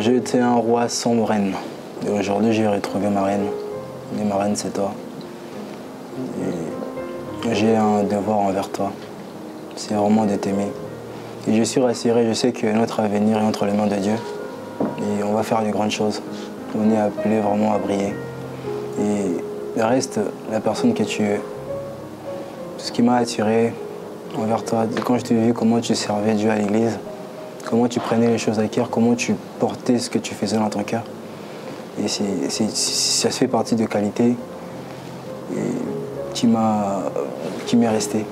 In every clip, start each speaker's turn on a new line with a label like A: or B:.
A: J'étais un roi sans reine. Et aujourd'hui, j'ai retrouvé ma reine. Et ma reine, c'est toi. Et j'ai un devoir envers toi. C'est vraiment de t'aimer. Et je suis rassuré, je sais que notre avenir est entre les mains de Dieu. Et on va faire de grandes choses. On est appelé vraiment à briller. Et reste la personne que tu es. Ce qui m'a attiré envers toi, quand je t'ai vu comment tu servais Dieu à l'église, comment tu prenais les choses à cœur, comment tu portais ce que tu faisais dans ton cœur. Et ça fait partie de qualité qui m'est restée.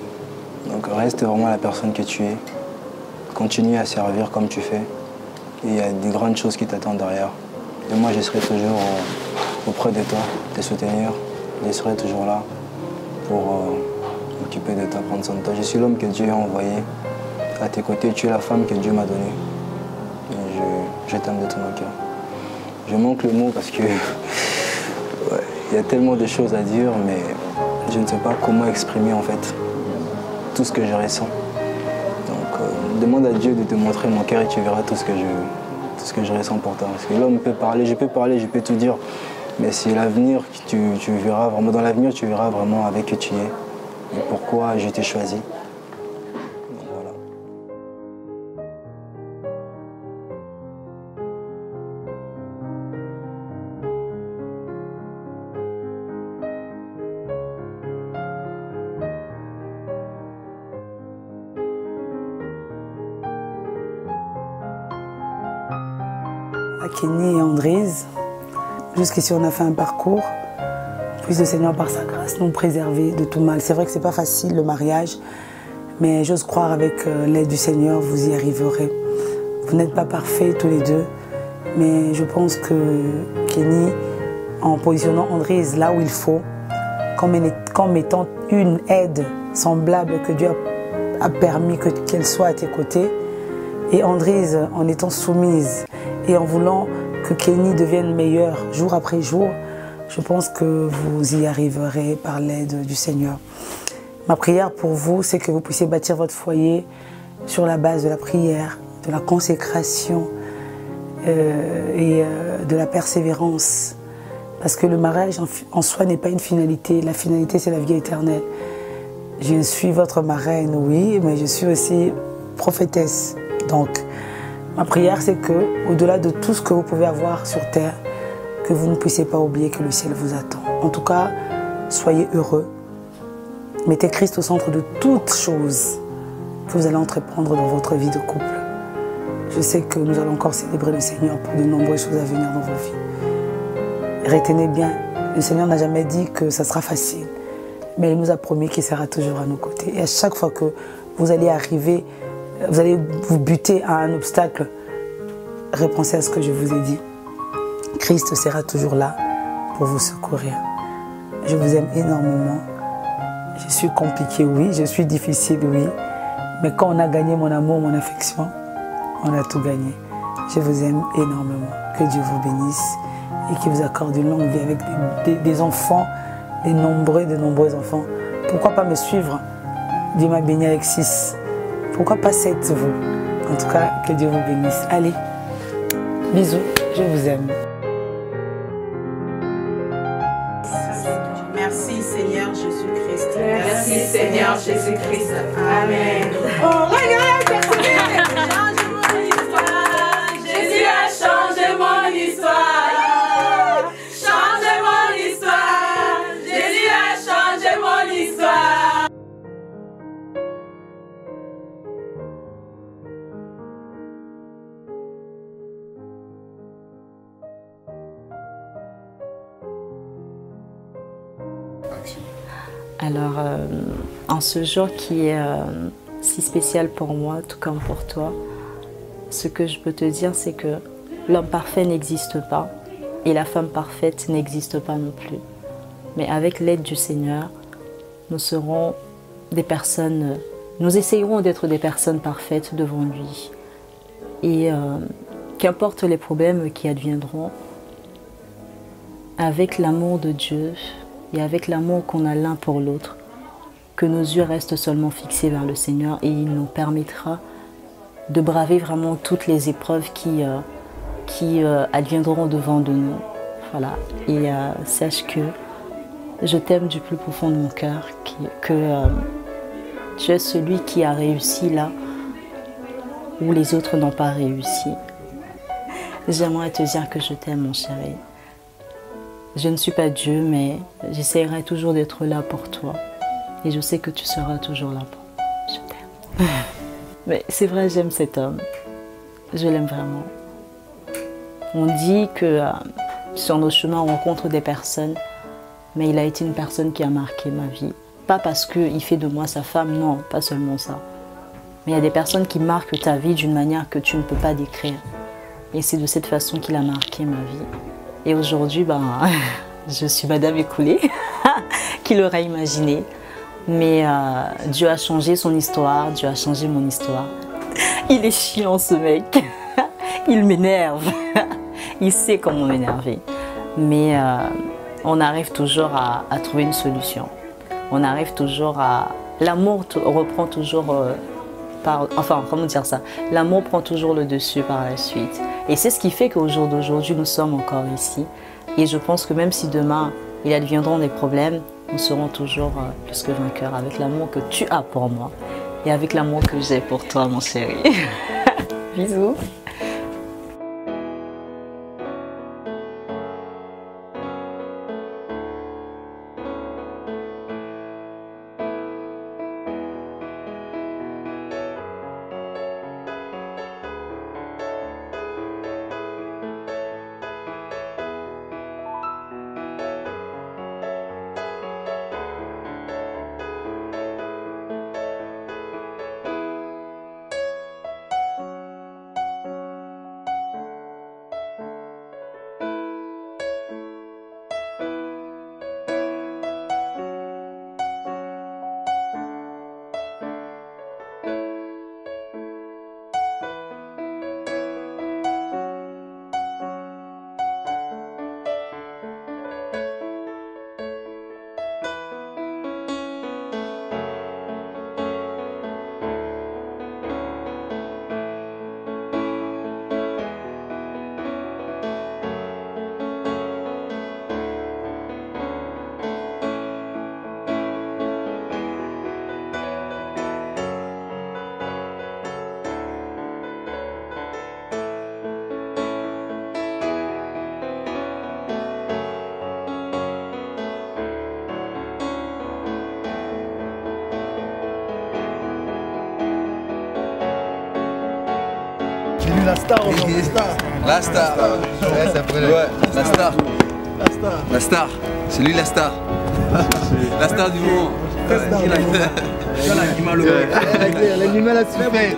A: Donc reste vraiment la personne que tu es. Continue à servir comme tu fais. Et il y a des grandes choses qui t'attendent derrière. Et moi, je serai toujours auprès de toi, te soutenir. Je serai toujours là pour m'occuper de toi, prendre soin de toi. Je suis l'homme que Dieu a envoyé à tes côtés. Tu es la femme que Dieu m'a donnée. Et je t'aime de tout mon cœur. Je manque le mot parce que ouais, il y a tellement de choses à dire, mais je ne sais pas comment exprimer en fait tout ce que je ressens. Donc demande à Dieu de te montrer mon cœur et tu verras tout ce que je ressens pour toi. Parce que l'homme peut parler, je peux tout dire, mais c'est l'avenir, tu verras vraiment, dans l'avenir tu verras vraiment avec qui tu es et pourquoi je t'ai choisi. Donc, voilà.
B: À Kenny et Andrise, jusqu'ici on a fait un parcours. Puisse le Seigneur par sa grâce nous préserver de tout mal. C'est vrai que c'est pas facile le mariage, mais j'ose croire avec l'aide du Seigneur vous y arriverez. Vous n'êtes pas parfaits tous les deux, mais je pense que Kenny, en positionnant Andrise là où il faut, comme étant une aide semblable que Dieu a permis qu'elle soit à tes côtés, et Andrise en étant soumise et en voulant que Kenny devienne meilleur jour après jour, je pense que vous y arriverez par l'aide du Seigneur. Ma prière pour vous, c'est que vous puissiez bâtir votre foyer sur la base de la prière, de la consécration et de la persévérance. Parce que le mariage en soi n'est pas une finalité. La finalité, c'est la vie éternelle. Je suis votre marraine, oui, mais je suis aussi prophétesse. Donc, ma prière, c'est que, au-delà de tout ce que vous pouvez avoir sur terre, que vous ne puissiez pas oublier que le ciel vous attend. En tout cas, soyez heureux. Mettez Christ au centre de toutes choses que vous allez entreprendre dans votre vie de couple. Je sais que nous allons encore célébrer le Seigneur pour de nombreuses choses à venir dans vos vies. Retenez bien, le Seigneur n'a jamais dit que ça sera facile, mais il nous a promis qu'il sera toujours à nos côtés. Et à chaque fois que vous allez arriver, vous allez vous buter à un obstacle, repensez à ce que je vous ai dit. Christ sera toujours là pour vous secourir. Je vous aime énormément. Je suis compliqué, oui. Je suis difficile, oui. Mais quand on a gagné mon amour, mon affection, on a tout gagné. Je vous aime énormément. Que Dieu vous bénisse et qu'il vous accorde une longue vie avec des enfants, de nombreux enfants. Pourquoi pas me suivre? Dieu m'a béni avec 6. Pourquoi pas 7, vous? En tout cas, que Dieu vous bénisse. Allez, bisous, je vous aime.
C: Merci Seigneur Jésus-Christ.
D: Merci Seigneur Jésus-Christ. Amen.
C: Oh, regarde,
D: change mon histoire. Jésus a changé mon histoire. Change mon histoire. Jésus a changé mon histoire.
E: Alors, en ce jour qui est si spécial pour moi, tout comme pour toi, ce que je peux te dire, c'est que l'homme parfait n'existe pas et la femme parfaite n'existe pas non plus. Mais avec l'aide du Seigneur, nous serons des personnes, nous essayerons d'être des personnes parfaites devant lui. Et qu'importe les problèmes qui adviendront, avec l'amour de Dieu, et avec l'amour qu'on a l'un pour l'autre, que nos yeux restent seulement fixés vers le Seigneur et il nous permettra de braver vraiment toutes les épreuves qui qui adviendront au-devant de nous. Voilà. Et sache que je t'aime du plus profond de mon cœur, que tu es celui qui a réussi là où les autres n'ont pas réussi. J'aimerais te dire que je t'aime, mon chéri. Je ne suis pas Dieu, mais j'essaierai toujours d'être là pour toi. Et je sais que tu seras toujours là pour moi. Je t'aime. Mais c'est vrai, j'aime cet homme. Je l'aime vraiment. On dit que sur nos chemins, on rencontre des personnes, mais il a été une personne qui a marqué ma vie. Pas parce qu'il fait de moi sa femme, non, pas seulement ça. Mais il y a des personnes qui marquent ta vie d'une manière que tu ne peux pas décrire. Et c'est de cette façon qu'il a marqué ma vie. Et aujourd'hui, je suis Madame Écoulée, qui l'aurait imaginé. Mais Dieu a changé son histoire, Dieu a changé mon histoire. Il est chiant ce mec, il m'énerve, il sait comment m'énerver. Mais on arrive toujours à trouver une solution. On arrive toujours à... L'amour reprend toujours... comment dire ça? L'amour prend toujours le dessus par la suite. Et c'est ce qui fait qu'au jour d'aujourd'hui, nous sommes encore ici. Et je pense que même si demain, il adviendront des problèmes, nous serons toujours plus que vainqueurs avec l'amour que tu as pour moi et avec l'amour que j'ai pour toi, mon chéri. Bisous.
F: La star, la star.
G: La star. Ouais, ça pourrait ouais, la star.
F: La star.
G: La star. C'est lui la star. La star du moment.
F: L'animal a souffert.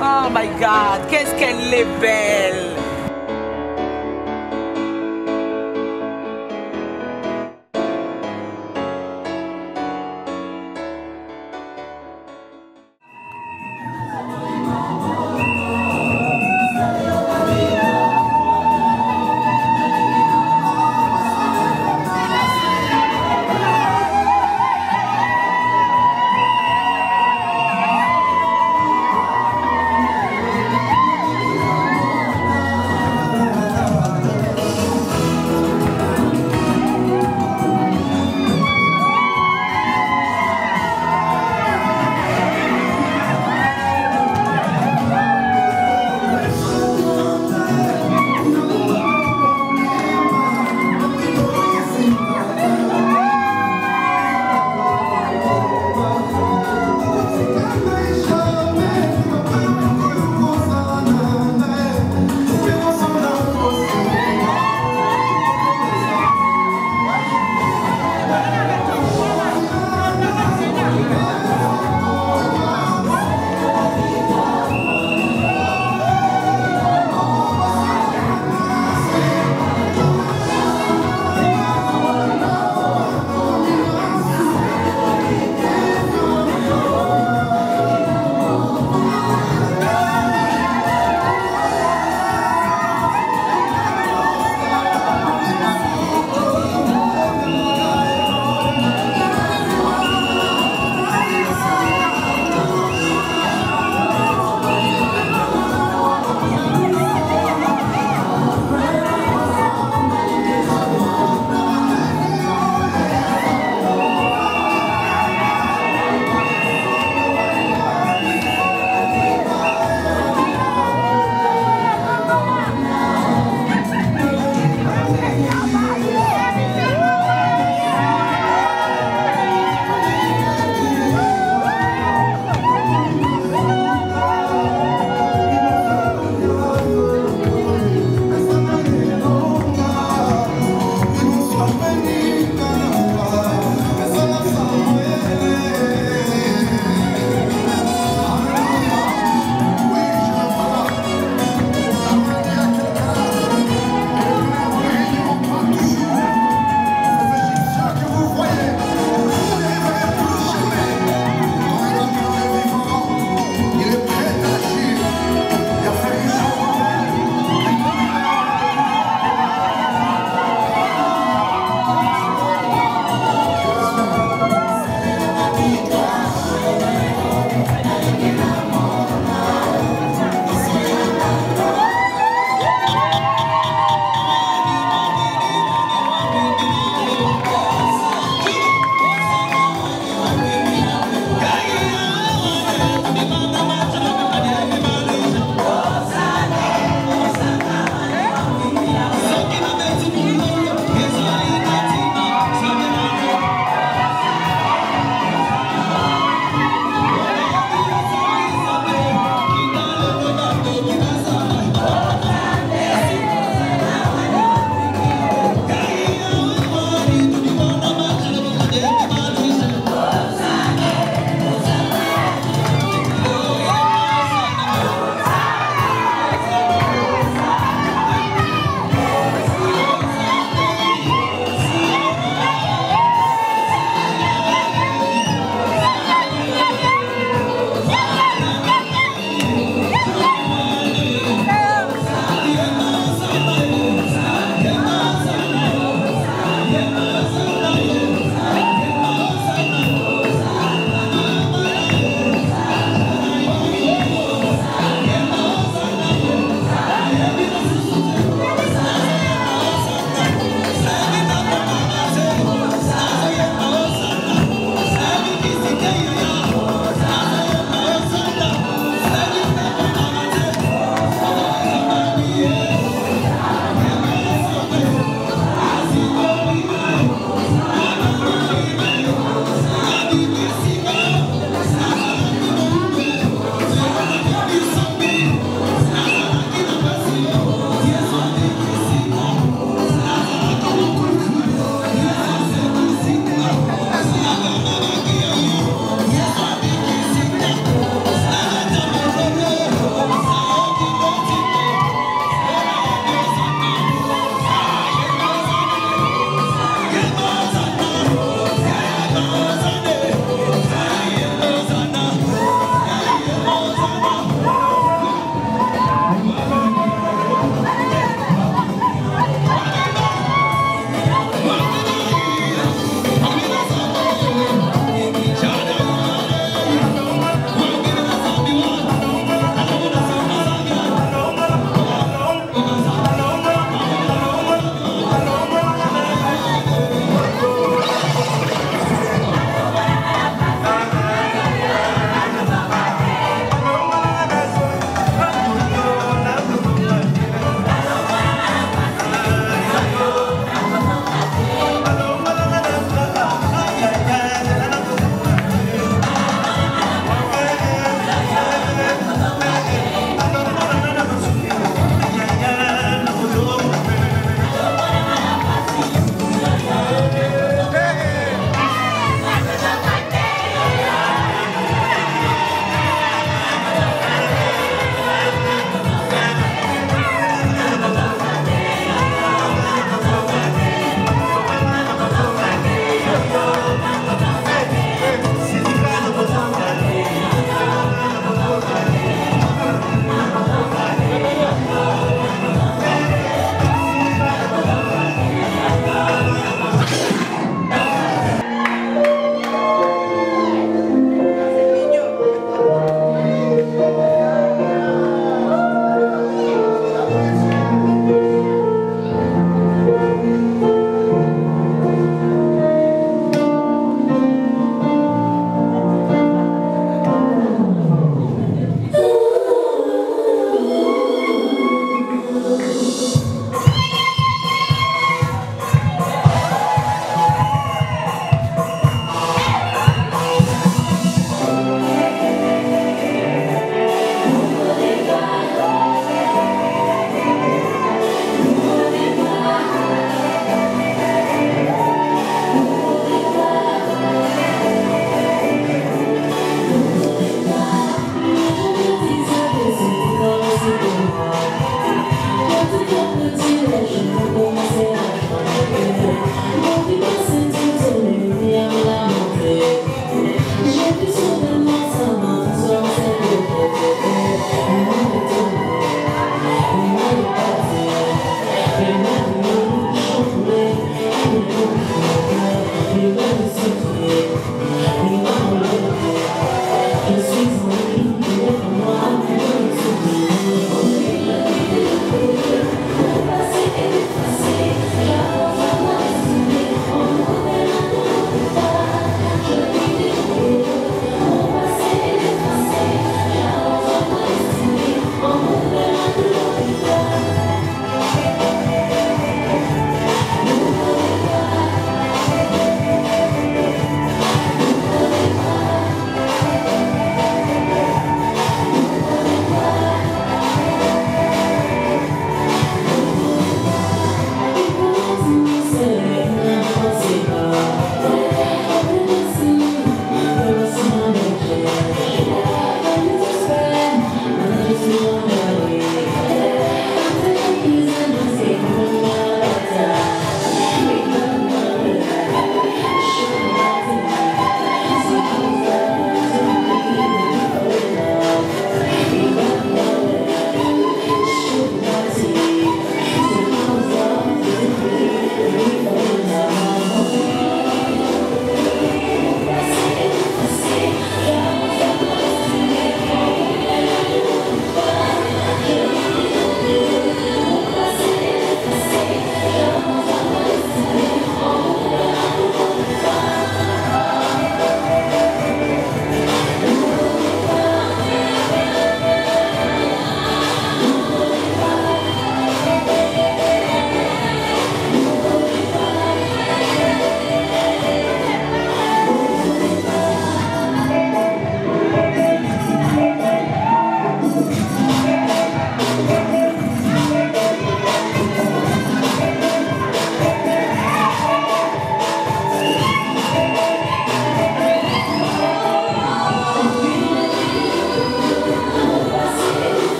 C: Oh my God, qu'est-ce qu'elle est belle!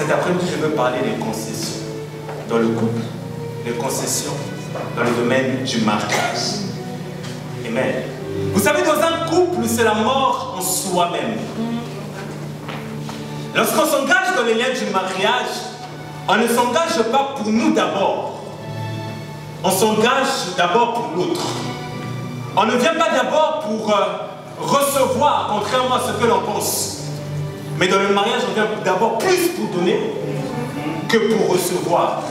H: cet après-midi, je veux parler des concessions dans le couple, des concessions dans le domaine du mariage. Amen. Vous savez, dans un couple, c'est la mort en soi-même. Lorsqu'on s'engage dans les liens du mariage, on ne s'engage pas pour nous d'abord. On s'engage d'abord pour l'autre. On ne vient pas d'abord pour recevoir, contrairement à ce que l'on pense. Mais dans le mariage, on vient d'abord plus pour donner que pour recevoir.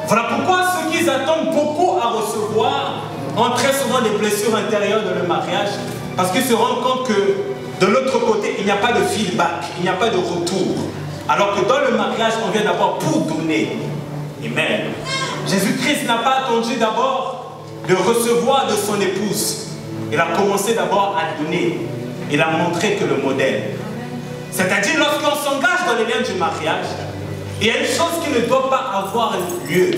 H: Voilà pourquoi ceux qui attendent beaucoup à recevoir ont très souvent des blessures intérieures dans le mariage, parce qu'ils se rendent compte que de l'autre côté, il n'y a pas de feedback, il n'y a pas de retour. Alors que dans le mariage, on vient d'abord pour donner. Amen. Jésus-Christ n'a pas attendu d'abord de recevoir de son épouse. Il a commencé d'abord à donner. Il a montré que le modèle. C'est-à-dire, lorsqu'on s'engage dans les liens du mariage, il y a une chose qui ne doit pas avoir lieu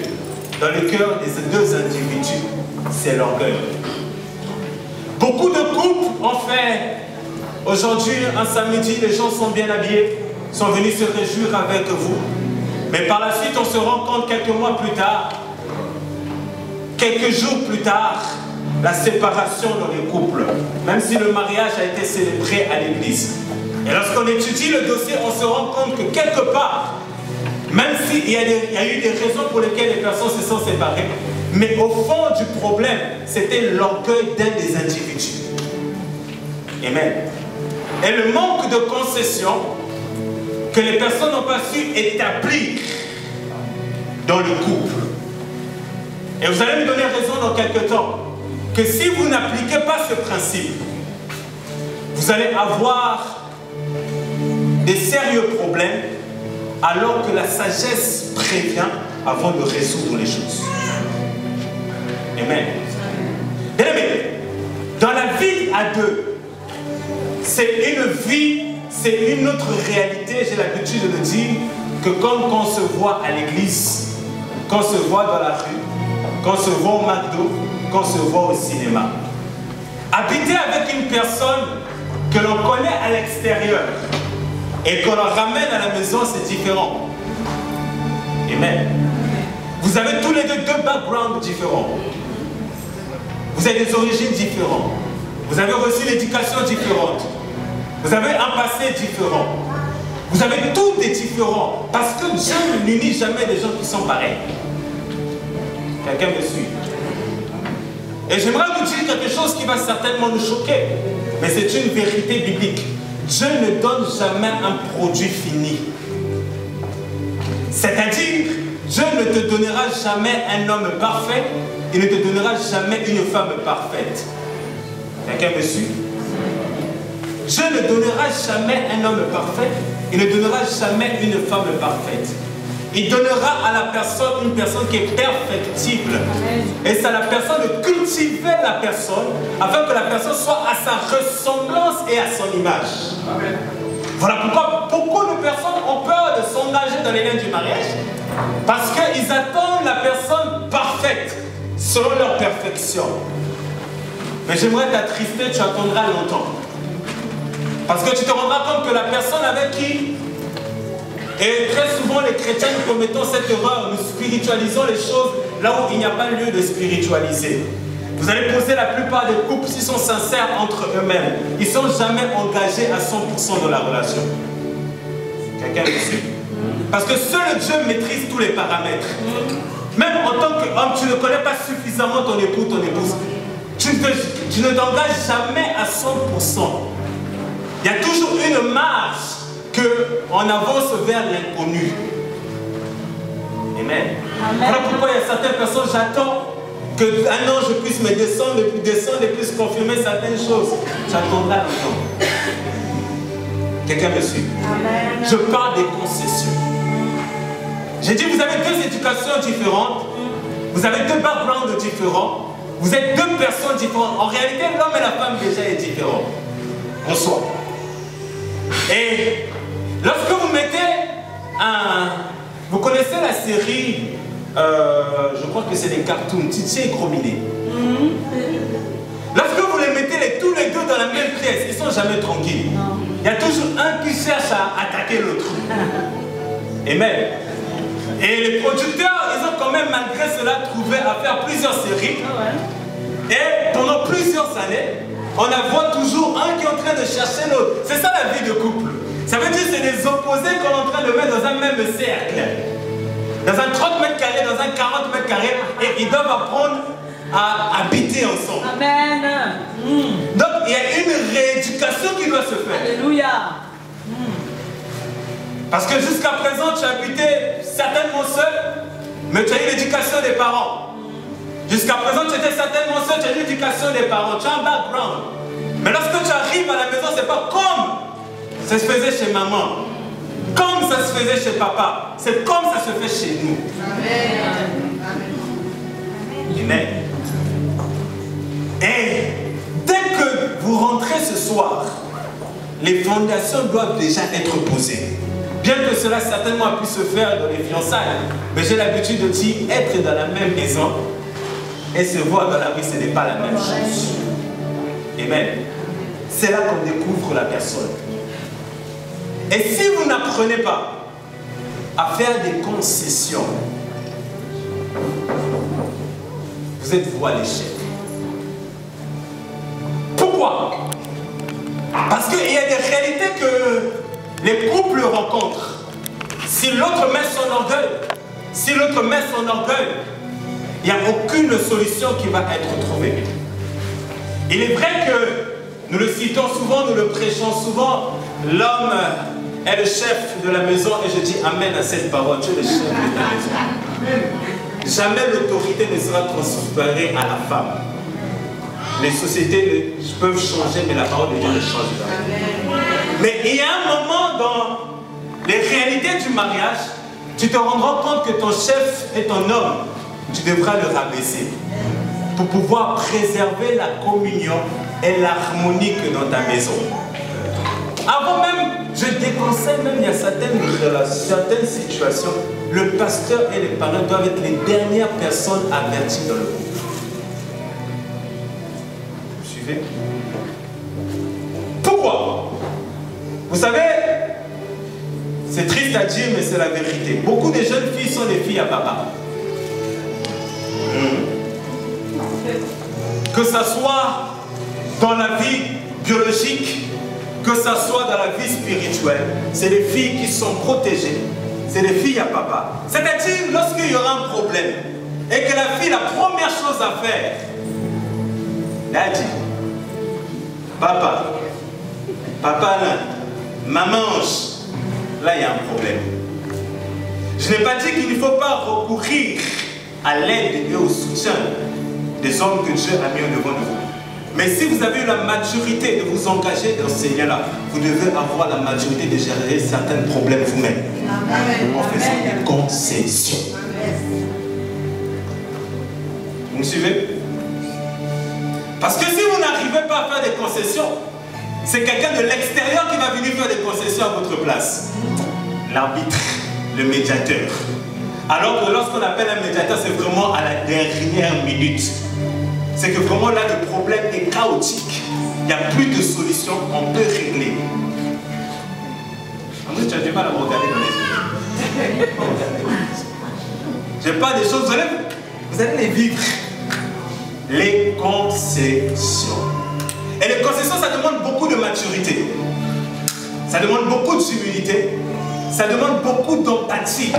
H: dans le cœur des deux individus. C'est l'orgueil. Beaucoup de couples ont fait, aujourd'hui, un samedi, les gens sont bien habillés, sont venus se réjouir avec vous. Mais par la suite, on se rend compte quelques mois plus tard, quelques jours plus tard, la séparation dans les couples, même si le mariage a été célébré à l'église. Et lorsqu'on étudie le dossier, on se rend compte que quelque part, même s'il y a eu des raisons pour lesquelles les personnes se sont séparées, mais au fond du problème, c'était l'orgueil d'un des individus. Amen. Et le manque de concession que les personnes n'ont pas su établir dans le couple. Et vous allez me donner raison dans quelques temps, que si vous n'appliquez pas ce principe, vous allez avoir des sérieux problèmes, alors que la sagesse prévient avant de résoudre les choses. Amen. Bien aimé, dans la vie à deux, c'est une vie, c'est une autre réalité, j'ai l'habitude de le dire, que quand on se voit à l'église, qu'on se voit dans la rue, qu'on se voit au McDo, qu'on se voit au cinéma. Habiter avec une personne que l'on connaît à l'extérieur et qu'on la ramène à la maison, c'est différent. Amen. Vous avez tous les deux backgrounds différents. Vous avez des origines différentes. Vous avez reçu l'éducation différente. Vous avez un passé différent. Vous avez tout des différents. Parce que Dieu n'unit jamais des gens qui sont pareils. Quelqu'un me suit? Et j'aimerais vous dire quelque chose qui va certainement nous choquer. Mais c'est une vérité biblique. Dieu ne donne jamais un produit fini. C'est-à-dire, Dieu ne te donnera jamais un homme parfait. Il ne te donnera jamais une femme parfaite. Quelqu'un me suit? Dieu ne donnera jamais un homme parfait. Il ne donnera jamais une femme parfaite. Il donnera à la personne une personne qui est perfectible. Et c'est à la personne de cultiver la personne afin que la personne soit à sa ressemblance et à son image. Amen. Voilà pourquoi beaucoup de personnes ont peur de s'engager dans les liens du mariage, parce qu'ils attendent la personne parfaite selon leur perfection. Mais j'aimerais t'attrister, tu attendras longtemps. Parce que tu te rendras compte que la personne avec qui, et très souvent les chrétiens nous commettons cette erreur, nous spiritualisons les choses là où il n'y a pas lieu de spiritualiser. Vous allez poser la plupart des couples, s'ils sont sincères entre eux-mêmes, ils ne sont jamais engagés à 100% dans la relation. Quelqu'un me suit? Parce que seul Dieu maîtrise tous les paramètres. Même en tant qu'homme, tu ne connais pas suffisamment ton époux, ton épouse. Tu ne t'engages jamais à 100%. Il y a toujours une marge qu'on avance vers l'inconnu. Amen. Voilà pourquoi il y a certaines personnes, j'attends qu'un ange puisse me descendre et puisse confirmer certaines choses. J'attendrai longtemps. Quelqu'un me suit? Amen. Je parle des concessions. J'ai dit, vous avez deux éducations différentes, vous avez deux backgrounds différents, vous êtes deux personnes différentes. En réalité, l'homme et la femme déjà est différent en soi. Et lorsque vous mettez un... Vous connaissez la série, je crois que c'est des cartoons, Titi et Grominet. Lorsque vous les mettez tous les deux dans la même pièce, ils ne sont jamais tranquilles. Il y a toujours un qui cherche à attaquer l'autre. Amen. Et les producteurs, ils ont quand même malgré cela trouvé à faire plusieurs séries. Et pendant plusieurs années, on en voit toujours un qui est en train de chercher l'autre. C'est ça la vie de couple. Ça veut dire que c'est des opposés qu'on est en train de mettre dans un même cercle. Dans un 30 mètres carrés, dans un 40 mètres carrés, et ils doivent apprendre à habiter ensemble.
C: Amen.
H: Donc il y a une rééducation qui doit se faire.
C: Alléluia.
H: Parce que jusqu'à présent, tu habitais certainement seul, mais tu as eu l'éducation des parents. Jusqu'à présent, tu étais certainement seul, tu as eu l'éducation des parents, tu as un background. Mais lorsque tu arrives à la maison, c'est pas comme ça se faisait chez maman, comme ça se faisait chez papa, c'est comme ça se fait chez nous. Amen. Et dès que vous rentrez ce soir, les fondations doivent déjà être posées. Bien que cela certainement a pu se faire dans les fiançailles, mais j'ai l'habitude de dire être dans la même maison et se voir dans la rue, ce n'est pas la même chose. Amen. C'est là qu'on découvre la personne. Et si vous n'apprenez pas à faire des concessions, vous êtes voué à l'échec. Pourquoi? Parce qu'il y a des réalités que les couples rencontrent. Si l'autre met son orgueil, il n'y a aucune solution qui va être trouvée. Il est vrai que nous le citons souvent, nous le prêchons souvent, l'homme est le chef de la maison et je dis amen à cette parole, tu es le chef de ta maison. Jamais l'autorité ne sera transférée à la femme. Les sociétés peuvent changer, mais la parole de Dieu ne change pas. Mais il y a un moment dans les réalités du mariage, tu te rendras compte que ton chef est ton homme. Tu devras le rabaisser pour pouvoir préserver la communion et l'harmonie dans ta maison. Avant même, je déconseille même, il y a certaines situations, le pasteur et les parents doivent être les dernières personnes averties dans le couple. Vous suivez? Pourquoi? Vous savez, c'est triste à dire, mais c'est la vérité. Beaucoup de jeunes filles sont des filles à papa. Que ça soit dans la vie biologique, que ça soit dans la vie spirituelle, c'est des filles qui sont protégées. C'est des filles à papa. C'est-à-dire, lorsqu'il y aura un problème, et que la fille, la première chose à faire, elle dit, papa, là, maman, là il y a un problème. Je n'ai pas dit qu'il ne faut pas recourir à l'aide et au soutien des hommes que Dieu a mis au devant de vous. Mais si vous avez eu la maturité de vous engager dans ces liens-là, vous devez avoir la maturité de gérer certains problèmes vous-même. En faisant des concessions. Vous me suivez? Parce que si vous n'arrivez pas à faire des concessions, c'est quelqu'un de l'extérieur qui va venir faire des concessions à votre place. L'arbitre, le médiateur. Alors que lorsqu'on appelle un médiateur, c'est vraiment à la dernière minute. C'est que vraiment là, le problème est chaotique. Il n'y a plus de solution, on peut régler. En fait, tu as du mal à me regarder dans les yeux. J'ai pas des choses, vous allez les vivre. Les concessions. Et les concessions, ça demande beaucoup de maturité. Ça demande beaucoup d'humilité. Ça demande beaucoup d'empathie.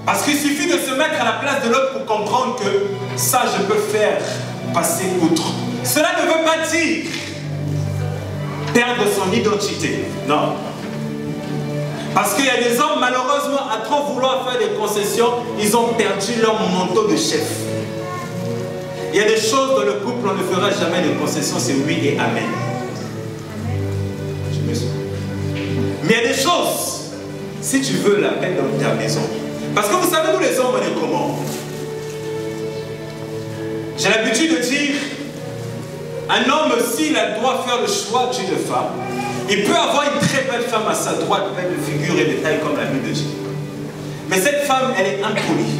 H: Parce qu'il suffit de se mettre à la place de l'autre pour comprendre que ça, je peux faire passer outre. Cela ne veut pas dire perdre son identité. Non. Parce qu'il y a des hommes, malheureusement, à trop vouloir faire des concessions, ils ont perdu leur manteau de chef. Il y a des choses dans le couple, on ne fera jamais de concessions, c'est oui et amen. Je me suis... Mais il y a des choses, si tu veux la paix dans ta maison. Parce que vous savez, nous les hommes, on est comment? J'ai l'habitude de dire, un homme, s'il doit faire le choix d'une femme, il peut avoir une très belle femme à sa droite, belle de figure et de taille comme la Bible dit. Mais cette femme, elle est impolie.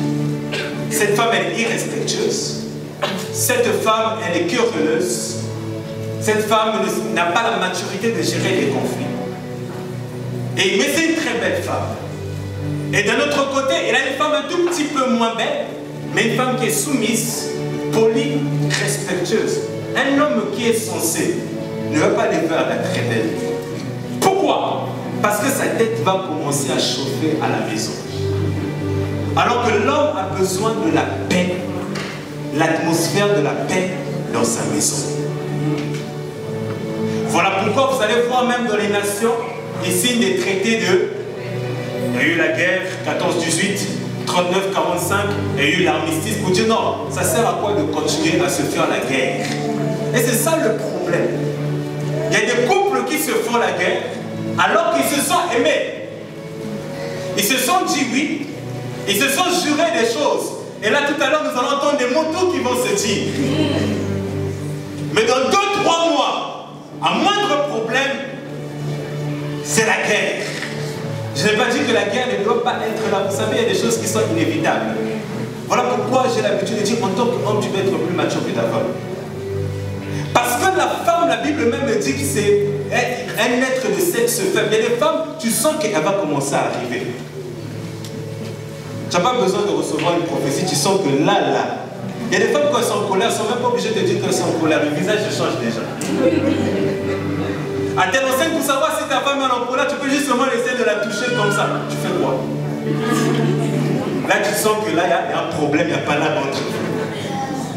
H: Cette femme, elle est irrespectueuse. Cette femme, elle est querelleuse. Cette femme n'a pas la maturité de gérer les conflits. Mais c'est une très belle femme. Et d'un autre côté, il a une femme un tout petit peu moins belle, mais une femme qui est soumise, polie, respectueuse. Un homme qui est censé ne va pas les faire être très belle. Pourquoi? Parce que sa tête va commencer à chauffer à la maison. Alors que l'homme a besoin de la paix, l'atmosphère de la paix dans sa maison. Voilà pourquoi vous allez voir même dans les nations, ils signent des traités de... Il y a eu la guerre 14-18, 39-45, il y a eu l'armistice pour dire non, ça sert à quoi de continuer à se faire la guerre? Et c'est ça le problème. Il y a des couples qui se font la guerre alors qu'ils se sont aimés. Ils se sont dit oui, ils se sont jurés des choses. Et là tout à l'heure nous allons entendre des mots tout qui vont se dire. Mais dans 2-3 mois, à moindre problème, c'est la guerre. Je n'ai pas dit que la guerre ne doit pas être là. Vous savez, il y a des choses qui sont inévitables. Voilà pourquoi j'ai l'habitude de dire en tant qu'homme, tu dois être plus mature que ta femme. Parce que la femme, la Bible même dit que c'est un être de sexe faible. Il y a des femmes, tu sens qu'elle va commencer à arriver. Tu n'as pas besoin de recevoir une prophétie, tu sens que là, il y a des femmes quand elles sont en colère, elles ne sont même pas obligées de te dire qu'elles sont en colère. Le visage change déjà. À telle enseigne, pour savoir si ta femme est en colère, tu peux justement essayer de la toucher comme ça. Tu fais quoi? Là, tu sens que là, il y a un problème, il n'y a pas là entre vous.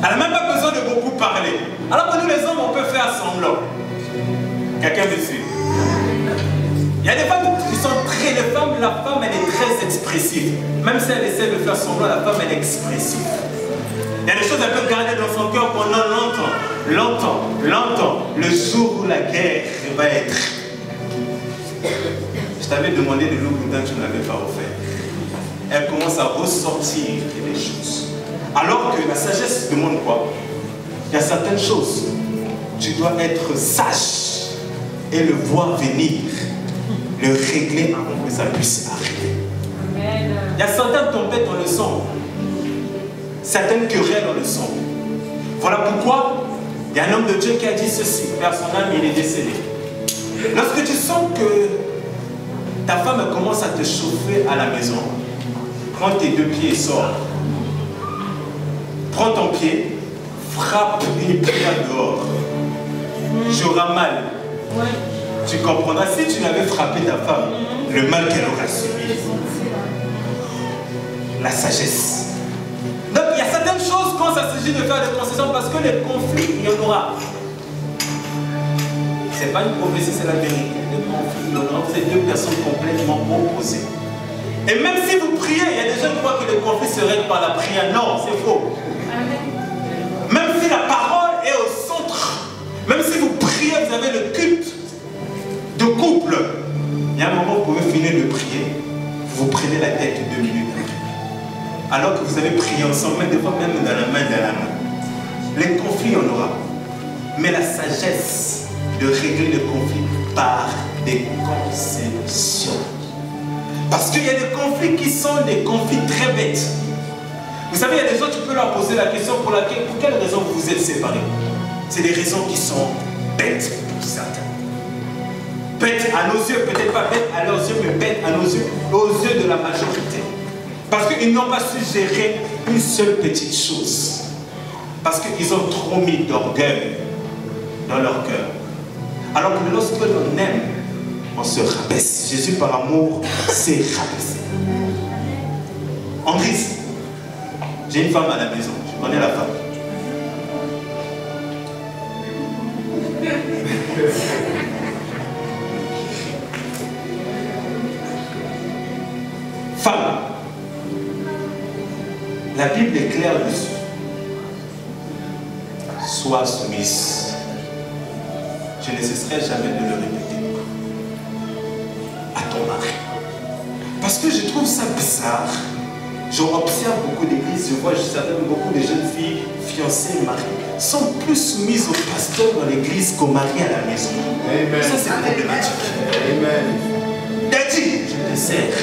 H: Elle n'a même pas besoin de beaucoup parler. Alors que nous, les hommes, on peut faire semblant. Quelqu'un me suit? Il y a des femmes qui sont très... La femme, elle est très expressive. Même si elle essaie de faire semblant, la femme, elle est expressive. Il y a des choses qu'elle peut garder dans son cœur pendant longtemps. Le jour où la guerre va être. Je t'avais demandé de l'eau que tu ne l'avais pas offert. Elle commence à ressortir des choses. Alors que la sagesse demande quoi? Il y a certaines choses. Tu dois être sage et le voir venir, le régler avant que ça puisse arriver. Il y a certaines tempêtes, on le sent. Certaines querelles, on le sent. Voilà pourquoi il y a un homme de Dieu qui a dit ceci. Père, son âme, il est décédé. Lorsque tu sens que ta femme commence à te chauffer à la maison, prends tes 2 pieds et sors. Prends ton pied, frappe et prie dehors. Tu auras mal. Tu comprendras si tu n'avais frappé ta femme, le mal qu'elle aura subi. La sagesse. Donc il y a certaines choses quand ça s'agit de faire des concessions parce que les conflits, il y en aura. Ce n'est pas une prophétie, c'est la vérité. Les conflits, il y en aura. C'est 2 personnes complètement opposées. Et même si vous priez, il y a des gens qui croient que les conflits se règlent par la prière. Non, c'est faux. Même si la parole est au centre, même si vous priez, vous avez le culte de couple, il y a un moment où vous pouvez finir de prier, vous prenez la tête 2 minutes. Alors que vous avez prié ensemble, même des fois même dans la main. Les conflits, on aura. Mais la sagesse de régler le conflit par des concessions. Parce qu'il y a des conflits qui sont des conflits très bêtes. Vous savez, il y a des gens, tu peux leur poser la question pour quelle raison vous vous êtes séparés. C'est des raisons qui sont bêtes pour certains. Bêtes à nos yeux, peut-être pas bêtes à leurs yeux, mais bêtes à nos yeux, aux yeux de la majorité. Parce qu'ils n'ont pas su gérer une seule petite chose. Parce qu'ils ont trop mis d'orgueil dans leur cœur. Alors que lorsque l'on aime, on se rabaisse. Jésus, par amour, s'est rabaissé. Andris, j'ai une femme à la maison. Je connais la femme. Femme. La Bible est claire dessus. Sois soumise. Je ne cesserai jamais de le répéter. À ton mari. Parce que je trouve ça bizarre. J'observe beaucoup d'églises, je vois beaucoup de jeunes filles fiancées, mariées, sont plus soumises au pasteur dans l'église qu'au mari à la maison. Amen. Ça, c'est problématique. Amen. Daddy, je te sers.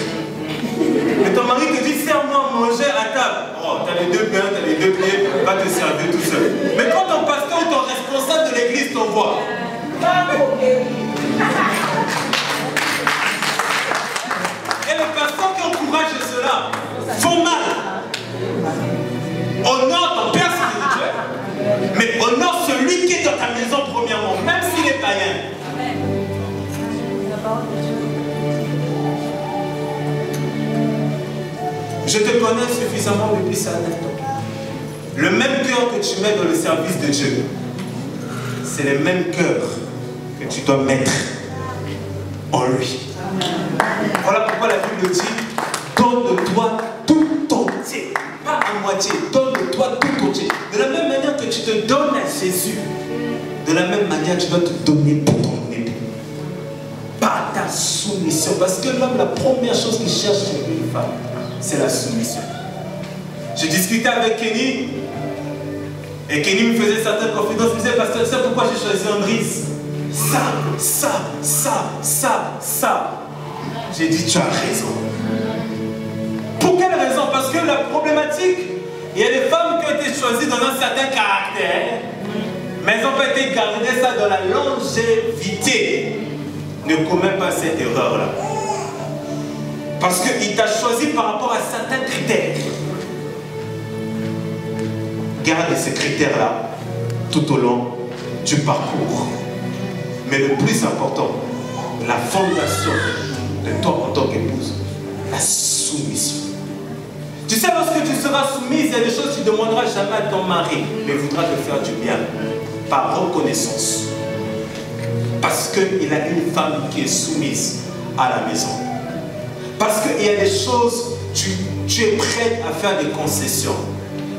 H: Mais ton mari te dit, sers-moi à manger à table. Oh, t'as les 2 mains, t'as les 2 pieds, va te servir tout seul. Mais quand ton pasteur ou ton responsable de l'église t'envoie, et le pasteur qui encourage Je te connais suffisamment depuis ça 9 ans. Le même cœur que tu mets dans le service de Dieu, c'est le même cœur que tu dois mettre en lui. Voilà pourquoi la Bible dit, donne-toi tout entier, pas à moitié, donne-toi tout entier. De la même manière que tu te donnes à Jésus, de la même manière tu dois te donner pour ton époux. Par ta soumission. Parce que l'homme, la première chose qu'il cherche chez une femme, c'est la soumission. Je discutais avec Kenny, et Kenny me faisait certaines confidences. Il me disait, pasteur, c'est pourquoi j'ai choisi Andris. Ça. J'ai dit, tu as raison. Pour quelle raison? Parce que la problématique, il y a des femmes qui ont été choisies dans un certain caractère, mais elles n'ont pas été gardées ça dans la longévité. Ne commets pas cette erreur-là. Parce qu'il t'a choisi par rapport à certains critères. Garde ces critères-là tout au long du parcours. Mais le plus important, la fondation de toi en tant qu'épouse, la soumission. Tu sais, lorsque tu seras soumise, il y a des choses que tu ne demanderas jamais à ton mari, mais il voudra te faire du bien, par reconnaissance. Parce qu'il a une femme qui est soumise à la maison. Parce qu'il y a des choses, tu es prête à faire des concessions.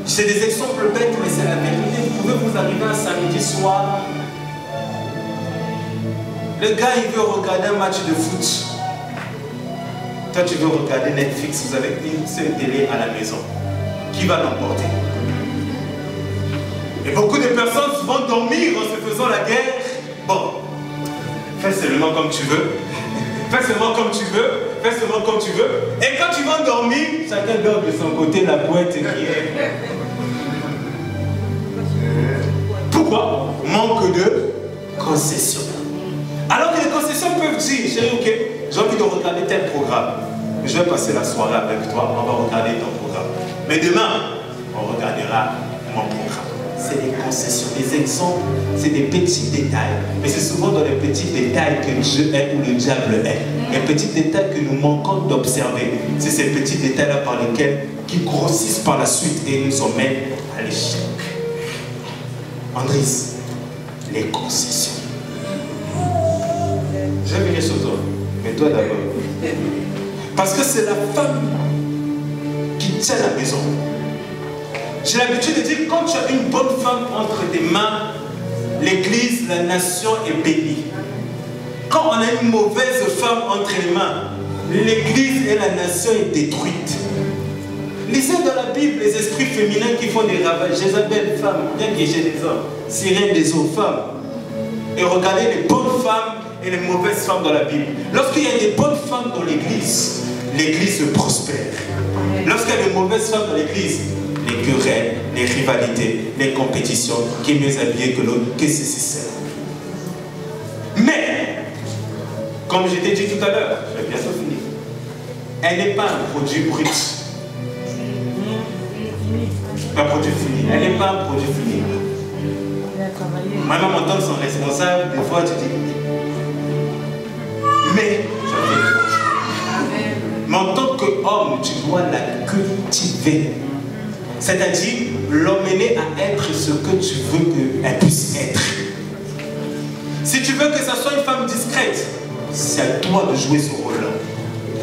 H: C'est des exemples bêtes, mais c'est la vérité. Vous pouvez vous arriver un samedi soir, le gars il veut regarder un match de foot. Toi tu veux regarder Netflix, vous avez une seule télé à la maison. Qui va l'emporter? Et beaucoup de personnes vont dormir en se faisant la guerre. Bon, fais seulement comme tu veux. Fais seulement comme tu veux. Fais seulement comme tu veux. Et quand tu vas dormir, chacun dort de son côté, la boîte qui est. Pourquoi? Manque de concession. Alors que les concessions peuvent dire, chérie, ok, j'ai envie de regarder tel programme. Je vais passer la soirée avec toi, on va regarder ton programme. Mais demain, on regardera mon programme. C'est des concessions, des exemples, c'est des petits détails. Mais c'est souvent dans les petits détails que Dieu est ou le diable est. Les petits détails que nous manquons d'observer. C'est ces petits détails-là par lesquels qui grossissent par la suite et nous emmènent à l'échec. Andris, les concessions. Je vais venir sur toi, mais toi d'abord. Parce que c'est la femme qui tient la maison. J'ai l'habitude de dire, quand tu as une bonne femme entre tes mains, l'église, la nation est bénie. Quand on a une mauvaise femme entre les mains, l'église et la nation est détruite. Lisez dans la Bible les esprits féminins qui font des ravages. Jézabel, femme, bien que j'ai des hommes, sirène des eaux, femmes. Et regardez les bonnes femmes et les mauvaises femmes dans la Bible. Lorsqu'il y a des bonnes femmes dans l'église, l'église prospère. Lorsqu'il y a des mauvaises femmes dans l'église, les querelles, les rivalités, les compétitions, qui est mieux habillé que l'autre, que ceci, cela. Mais, comme je t'ai dit tout à l'heure, je vais bientôt finir, elle n'est pas un produit brut. Un produit fini. Elle n'est pas un produit fini. Moi-même, en tant que son responsable, des fois, tu dis. Mais, mais en tant qu'homme, tu dois la cultiver. C'est-à-dire l'emmener à être ce que tu veux qu'elle puisse être. Si tu veux que ça soit une femme discrète, c'est à toi de jouer ce rôle-là.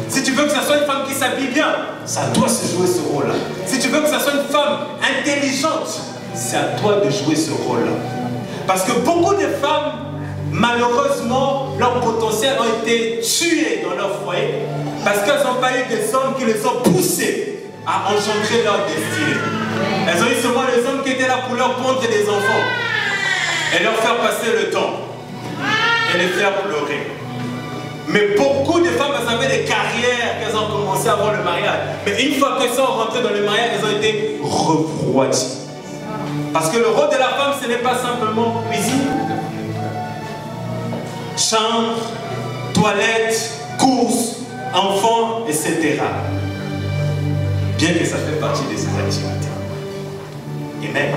H: Si tu veux que ça soit une femme qui s'habille bien, c'est à toi de jouer ce rôle-là. Si tu veux que ça soit une femme intelligente, c'est à toi de jouer ce rôle-là. Parce que beaucoup de femmes, malheureusement, leur potentiel ont été tués dans leur foyer parce qu'elles n'ont pas eu des hommes qui les ont poussés à engendrer leur destinée. Elles ont eu seulement les hommes qui étaient là pour leur pondre des enfants et leur faire passer le temps et les faire pleurer. Mais beaucoup de femmes, elles avaient des carrières qu'elles ont commencé avant le mariage. Mais une fois qu'elles sont rentrées dans le mariage, elles ont été refroidies. Parce que le rôle de la femme, ce n'est pas simplement cuisine, chambre, toilette, courses, enfants, etc. Bien que ça fait partie de ses activités. Et même,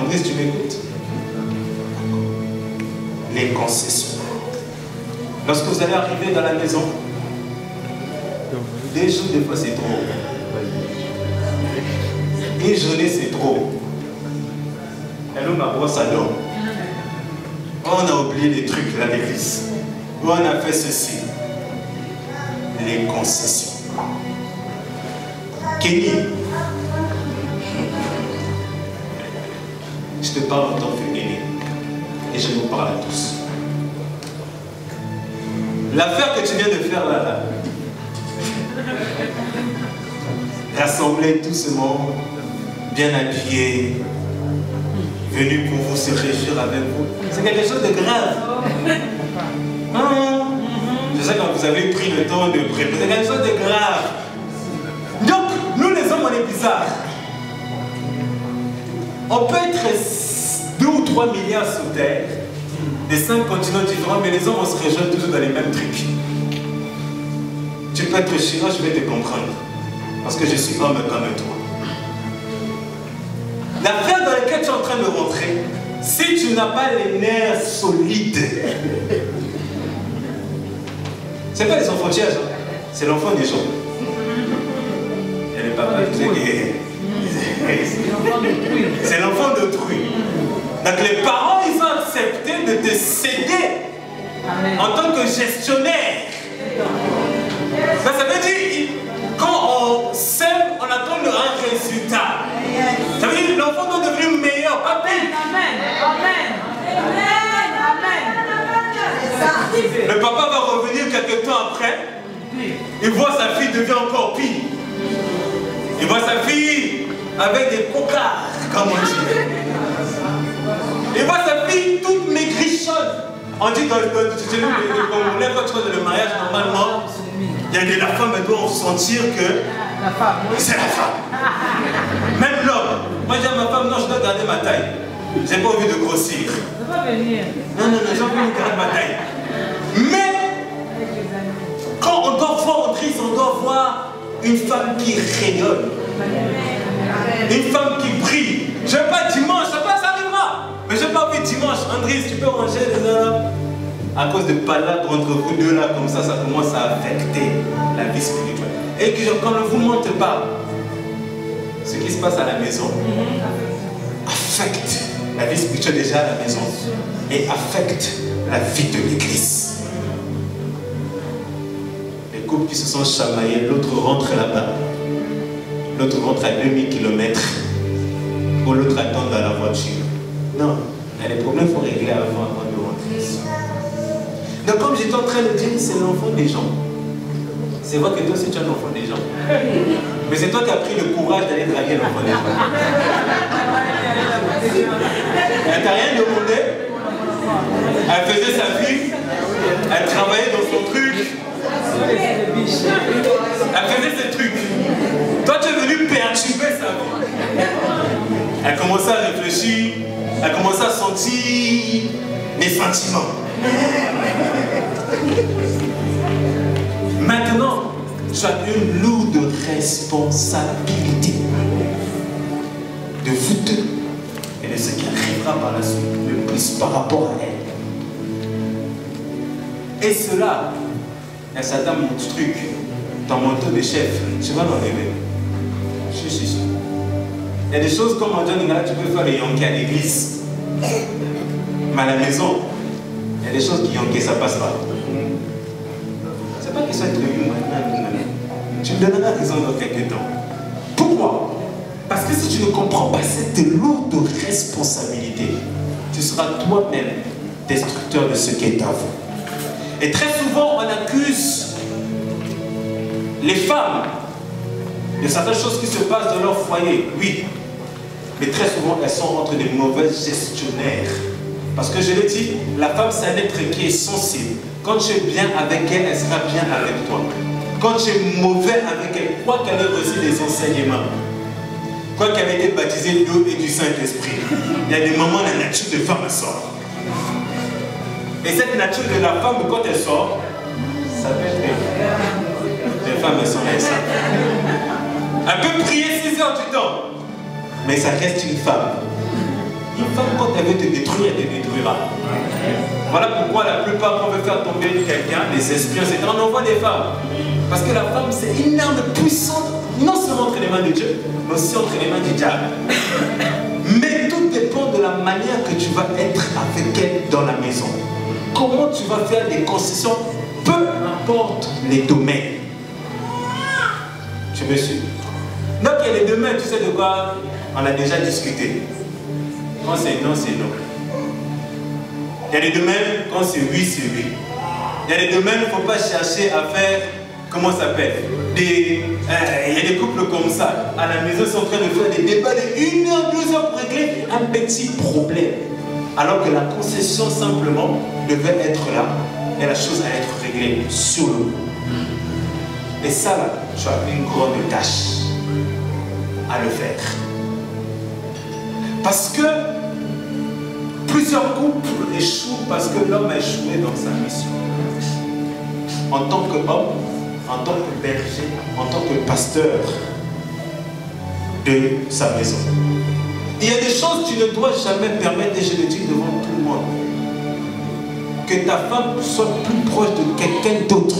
H: André, tu m'écoutes? Les concessions. Lorsque vous allez arriver dans la maison, 2 jours, des fois, c'est trop. Une journée, c'est trop. Elle ouvre ma brosse à dents. On a oublié les trucs à l'église. On a fait ceci. Les concessions. Kenny, je te parle en tant qu'aîné. Et je vous parle à tous. L'affaire que tu viens de faire là, rassembler tout ce monde, bien habillé, venu pour vous se réjouir avec vous, c'est quelque chose de grave. Je sais quand vous avez pris le temps de préparer, c'est quelque chose de grave. Donc, nous les hommes, on est bizarres. On peut être 2 ou 3 milliards sur Terre, des 5 continents différents, mais les hommes, on se rejoint toujours dans les mêmes trucs. Tu peux être chinois, je vais te comprendre. Parce que je suis homme comme toi. L'affaire dans laquelle tu es en train de rentrer, si tu n'as pas les nerfs solides, c'est pas les enfantillages, hein? C'est l'enfant des gens. Et le papa disait que c'est l'enfant d'autrui. Donc les parents, ils ont accepté de te céder en tant que gestionnaire. Ça veut dire, quand on sème, on attend un résultat. Ça veut dire que l'enfant doit devenir meilleur, pas pire. Le papa va revenir quelques temps après. Il voit sa fille devient encore pire. Il voit sa fille avec des cocards, comme on dit. Il voit sa fille toute maigrichonne. On dit quand tu vois le mariage, normalement, la femme doit sentir que c'est la femme. Même l'homme. Moi, je dis à ma femme, non, je dois garder ma taille. J'ai pas envie de grossir. Non, j'ai envie de garder ma taille. Mais, quand on doit voir Andris, on doit voir une femme qui rayonne. Une femme qui brille. Je ne vais pas dimanche, ça arrivera. Mais je n'ai pas envie dimanche. Andris, tu peux ranger les hommes. À cause de palabres entre vous deux là, comme ça commence à affecter la vie spirituelle. Et que quand on ne vous montre pas ce qui se passe à la maison, affecte la vie spirituelle déjà à la maison et affecte la vie de l'église. Les couples qui se sont chamaillés, l'autre rentre là-bas, l'autre rentre à 2000 km, ou l'autre attend dans la voiture. Non, il y a des problèmes qu'il faut régler avant de rentrer ici. Donc comme j'étais en train de dire, c'est l'enfant des gens. C'est vrai que toi aussi tu es un enfant des gens. Mais c'est toi qui as pris le courage d'aller draguer l'enfant des gens. Elle t'a rien demandé. Elle faisait sa vie. Elle travaillait dans son truc. Elle faisait ses trucs. Toi tu es venu perturber sa vie. Elle commençait à réfléchir. Elle commençait à sentir les sentiments. Maintenant, tu as une lourde responsabilité de vous deux et de ce qui arrivera par la suite, le plus par rapport à elle. Et cela, elle s'attend mon truc, ton manteau de chef, tu vas l'enlever. Je suis sûr. Il y a des choses comme en John Ingala, tu peux faire les yonkés à l'église. Mais à la maison, il y a des choses qui yonkés, ça passe pas. C'est pas question d'être humain. Tu me donneras raison dans quelques temps. Pourquoi? Parce que si tu ne comprends pas cette lourde responsabilité, tu seras toi-même destructeur de ce qui est à vous. Et très souvent, on accuse les femmes de certaines choses qui se passent dans leur foyer. Oui, mais très souvent, elles sont entre des mauvais gestionnaires. Parce que je l'ai dit, la femme, c'est un être qui est sensible. Quand tu es bien avec elle, elle sera bien avec toi. Quand tu es mauvais avec elle, quoi qu'elle ait reçu des enseignements, quoi qu'elle ait été baptisée d'eau et du Saint-Esprit, il y a des moments où la nature de femme sort. Et cette nature de la femme, quand elle sort, ça peut être les femmes, elles sont là, ça. Elle peut prier 6 heures du temps, mais ça reste une femme. une femme, quand elle veut te détruire, elle te détruira. Voilà pourquoi la plupart, quand on veut faire tomber quelqu'un, les esprits, etc., on envoie des femmes. Parce que la femme, c'est une arme puissante, non seulement entre les mains de Dieu, mais aussi entre les mains du diable. Mais tout dépend de la manière que tu vas être avec elle dans la maison. Comment tu vas faire des concessions, peu importe les domaines. Tu me suis? Donc il y a les domaines, tu sais de quoi on a déjà discuté. Quand c'est non, c'est non. Il y a des domaines, quand c'est oui, c'est oui. Il y a des domaines, il ne faut pas chercher à faire, comment ça s'appelle, il y a des couples comme ça, à la maison, ils sont en train de faire des débats de 1 heure, 2 heures pour régler un petit problème. Alors que la concession, simplement, devait être là, et la chose à être réglée sur le coup. Et ça, là, tu as une grande tâche à le faire. Parce que plusieurs couples échouent parce que l'homme a échoué dans sa mission. En tant qu'homme, en tant que berger, en tant que pasteur de sa maison. Il y a des choses que tu ne dois jamais permettre, et je le dis devant tout le monde, que ta femme soit plus proche de quelqu'un d'autre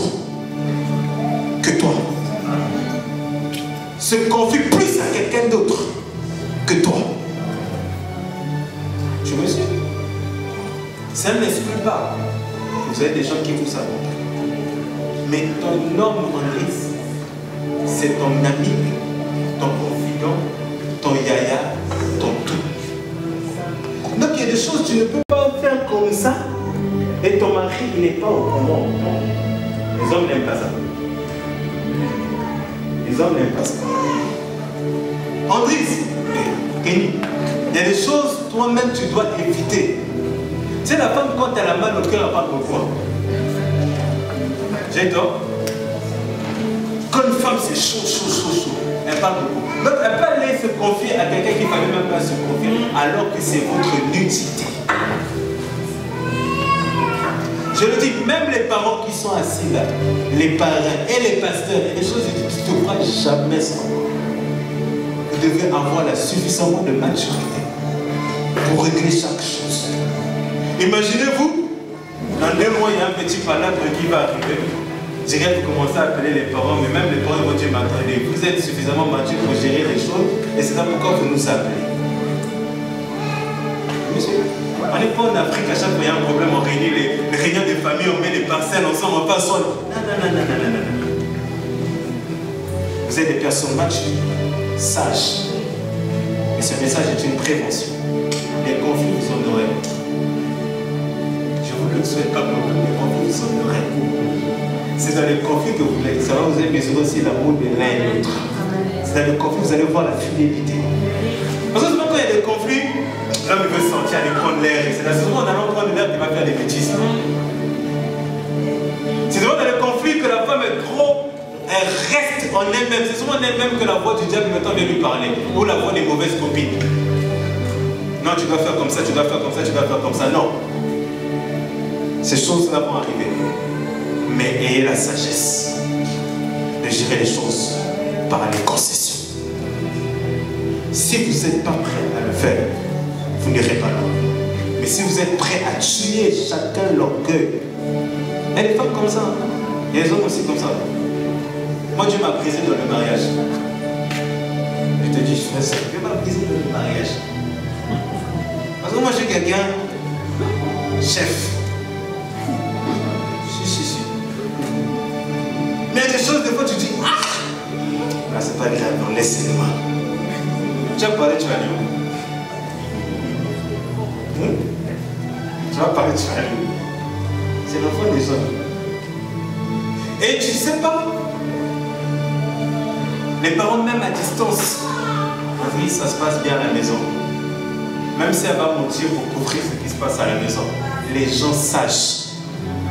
H: que toi. Se confie plus à quelqu'un d'autre que toi. Tu me suis? Ça n'exclut pas. Vous avez des gens qui vous savent. Mais ton homme en Christ, c'est ton ami, ton confident, ton yaya, ton tout. Donc il y a des choses que tu ne peux pas faire comme ça et ton mari n'est pas au courant. Les hommes n'aiment pas ça. Les hommes n'aiment pas ça. Andris, Kenny, il y a des choses toi-même tu dois éviter. Tu sais, la femme, quand elle a mal au cœur, elle parle beaucoup. J'ai tort. Quand une femme, c'est chaud, chaud, chaud, chaud, elle parle beaucoup. Donc, elle peut aller se confier à quelqu'un qui ne fallait même pas se confier, alors que c'est votre nudité. Je le dis, même les parents qui sont assis là, les parents et les pasteurs, il y a des choses que tu ne devras jamais savoir. Vous devez avoir la suffisamment de maturité pour régler chaque chose. Imaginez-vous, dans 2 mois, il y a un petit palabre qui va arriver. Je dirais que vous commencez à appeler les parents, mais même les parents vont dire, mais attendez, vous êtes suffisamment mature pour gérer les choses, et c'est là pourquoi vous nous appelez. Monsieur, on n'est pas en Afrique, à chaque fois il y a un problème, on réunit les réunions de famille, on met les parcelles ensemble, on passe seul. Non. Vous êtes des personnes matures, sages. Et ce message est une prévention. Les conflits vous en aurez. Je vous le souhaite pas pour vous, les conflits vous en aurez. C'est dans les conflits que vous voulez. Ça va vous mesurer aussi l'amour de l'un et l'autre. C'est dans les conflits que vous allez voir la fidélité. Parce que souvent quand il y a des conflits, l'homme veut sortir, aller prendre l'air. C'est souvent en allant prendre l'air qu'il va faire des bêtises. C'est souvent dans les conflits que la femme est trop, elle reste en elle-même. C'est souvent en elle-même que la voix du diable maintenant vient lui parler. Ou la voix des mauvaises copines. Non, tu dois faire comme ça, tu dois faire comme ça, tu dois faire comme ça. Non. Ces choses-là vont arriver. Mais ayez la sagesse de gérer les choses par les concessions. Si vous n'êtes pas prêt à le faire, vous n'irez pas là. Mais si vous êtes prêt à tuer chacun l'orgueil, il y a des femmes comme ça, il y a des hommes aussi comme ça. Moi, Dieu m'a brisé dans le mariage. Je te dis, je fais ça. Dieu m'a brisé dans le mariage. Parce que moi, j'ai quelqu'un, chef. Si. Mais il y a des choses, des fois, tu dis, ah, là, c'est pas grave, non, laissez-moi. Tu vas parler, tu vas aller où? Tu vas parler, tu vas aller où? C'est l'enfant des hommes. Et tu sais pas, les parents, même à distance, oui, ça se passe bien à la maison. Même si elle va mentir pour couvrir ce qui se passe à la maison, les gens sages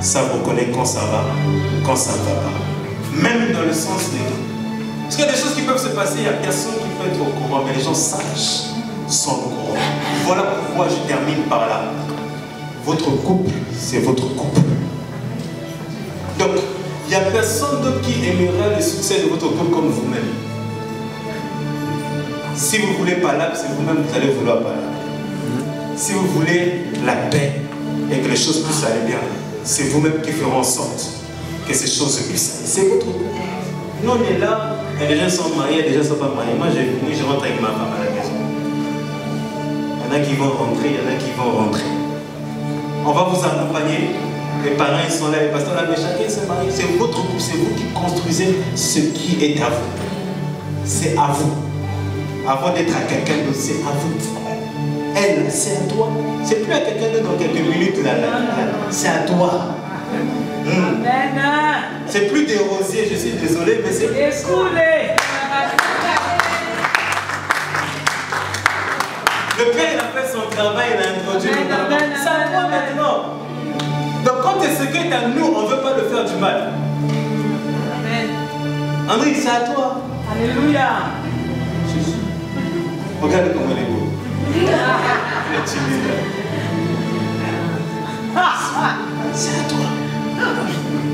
H: savent reconnaître quand ça va, quand ça ne va pas. Même dans le sens des deux. Parce qu'il y a des choses qui peuvent se passer, il n'y a personne qui peut être au courant, mais les gens sages sont au courant. Voilà pourquoi je termine par là. Votre couple, c'est votre couple. Donc, il n'y a personne d'autre qui aimera le succès de votre couple comme vous-même. Si vous ne voulez pas là, c'est vous-même que vous allez vouloir pas là. si vous voulez la paix et que les choses puissent aller bien, c'est vous-même qui ferez en sorte que ces choses puissent aller. C'est votre coup. Nous, on est là, et les gens sont mariés, et les gens ne sont pas mariés. Moi, je rentre avec ma femme à la maison. Il y en a qui vont rentrer, il y en a qui vont rentrer. On va vous accompagner. Les parents, ils sont là, les pasteurs là, mais chacun s'est marié. C'est votre groupe, c'est vous qui construisez ce qui est à vous. C'est à vous. Avant d'être à quelqu'un d'autre, c'est à vous. Elle, c'est à toi. C'est plus à quelqu'un d'autre dans quelques minutes, là. C'est à toi. C'est plus des rosiers, je suis désolé, mais c'est... Le Père, il a fait son travail, il a introduit le pardon. C'est à toi maintenant. Donc quand ce qui est à nous, on ne veut pas le faire du mal. Amen. André, c'est à toi.
C: Alléluia.
H: Jésus. Regarde comment il est beau. Il est timide. C'est à toi.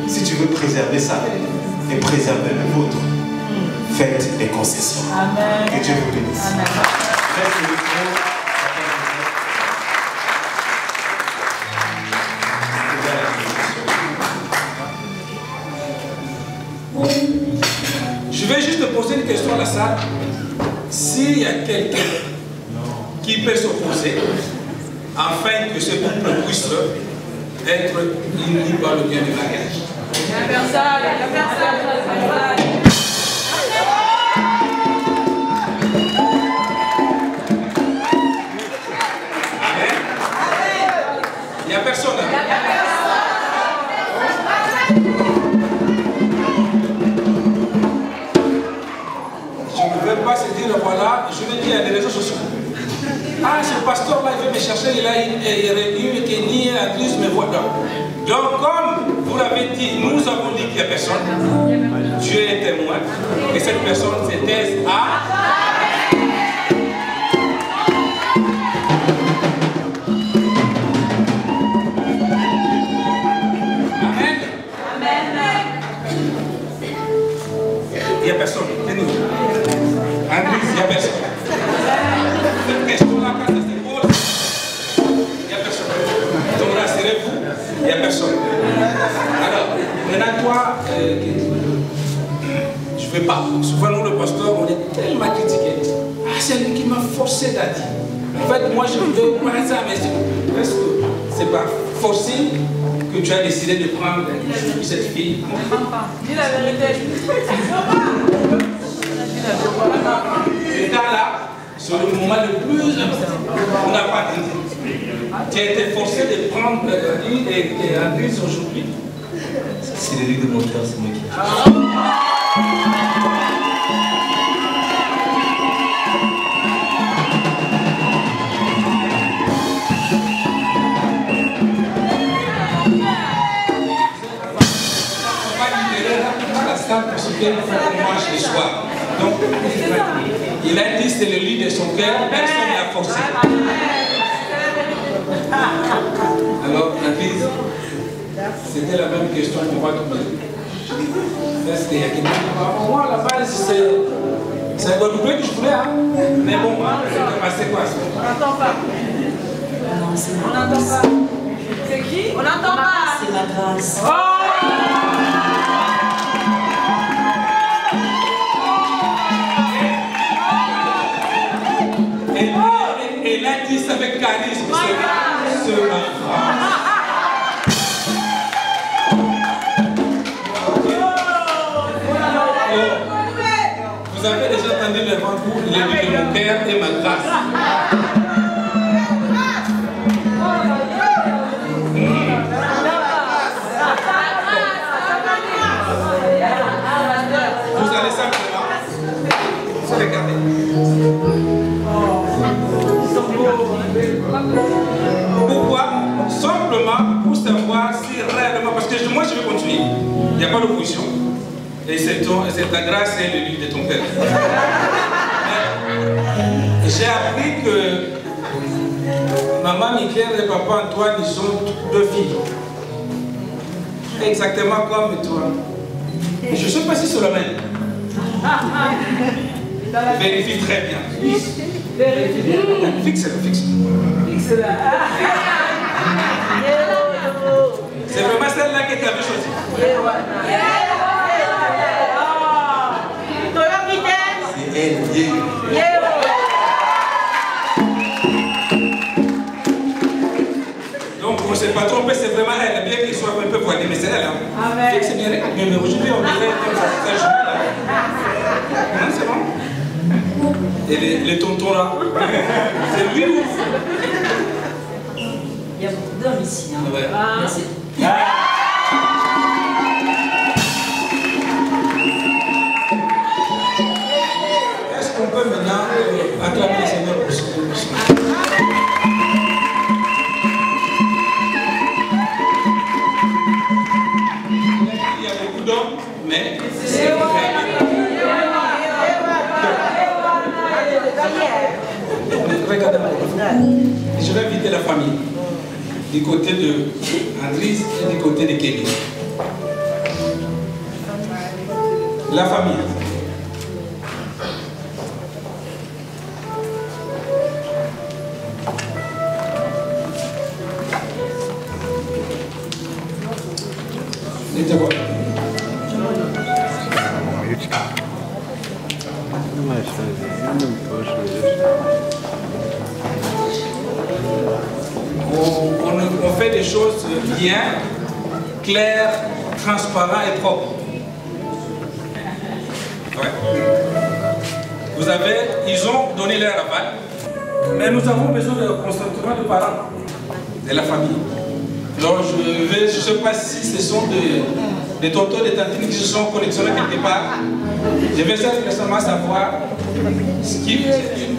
H: Si tu veux préserver ça et préserver le vôtre, faites des concessions.
C: Amen.
H: Que Dieu vous bénisse.
C: Amen.
I: Je vais juste te poser une question à la salle. S'il y a quelqu'un qui peut s'opposer, afin que ce couple puisse être uni par le bien du mariage. Amen. Il n'y a personne là. Je ne vais pas se dire, voilà, je vais dire à des réseaux sociaux. Ah, ce pasteur-là, il veut me chercher, il a une Kenny, Andrews, me voilà. Donc, comme vous l'avez dit, nous avons dit qu'il n'y a personne. Dieu est témoin que cette personne se taise à... Amen. Amen. Il n'y a personne. Andrews, il n'y a personne. Cette question-là, quand ça se pose, il n'y a personne. Donc rassurez-vous, il n'y a personne. Alors, maintenant toi, je ne veux pas. Souvent, nous, le pasteur, on est tellement critiqué. Ah, c'est lui qui m'a forcé d'adi. En fait, moi, je veux prendre ça, mais est-ce que c'est pas forcé que tu as décidé de prendre cette fille?
C: Dis la vérité.
I: Et là, c'est le moment le plus important. On n'a pas dit. Tu as été forcé de prendre une et Andrews aujourd'hui.
H: C'est le lit de mon cœur, c'est moi qui...
I: Parce qu'il mange le soir. Donc, il a dit c'est le lit de son cœur, personne ne l'a forcé. Alors, Nathalie, c'était la même question qu'on va te poser. Est-ce qu'il y a quelqu'un qui va... Moi, à la base, c'est un Guadeloupe que je voulais, hein. Mais bon, c'est passé quoi?
C: On n'entend pas.
E: Non, c'est
C: On n'entend pas. C'est qui? On n'entend pas.
E: C'est ma grâce.
C: Oh!
I: Et l'indice avec charisme, c'est ma grâce. Vous avez déjà entendu le vent pour le lit de mon cœur et ma grâce. Vous allez simplement regarder. Pourquoi? Simplement pour savoir si réellement, parce que moi je vais continuer, il n'y a pas d'opposition, et c'est ta grâce et le livre de ton père. J'ai appris que maman Michael et papa Antoine, ils ont deux filles, exactement comme toi. Je ne sais pas si c'est le même. Vérifie très bien. Fixe. C'est vraiment celle-là que tu avais choisie.
G: C'est elle,
I: Donc on ne s'est pas trompé, c'est vraiment elle, bien qu'il soit un peu voilé, mais c'est elle. Hein. Amen. C'est bien, mais aujourd'hui on dirait comme ça, c'est un jour là. Non, c'est bon. Et les tontons là, c'est lui ou?
J: Il y a beaucoup d'hommes ici. Hein.
I: Ouais.
J: Merci.
I: Est-ce qu'on peut maintenant acclamer le Seigneur pour ce que nous sommes? Il y a beaucoup d'hommes, mais c'est vrai. Regardez-moi. Je vais inviter la famille du côté de Andris et du côté de Kelly. La famille. Dites quoi? On fait des choses bien, claires, transparentes et propres. Ouais. Vous avez, ils ont donné leur aval, mais nous avons besoin de consentement de parents, de la famille. Alors je ne sais pas si ce sont des tontons, des tantines qui se sont collectionnés quelque part. Je vais simplement savoir ce qui vous est dit.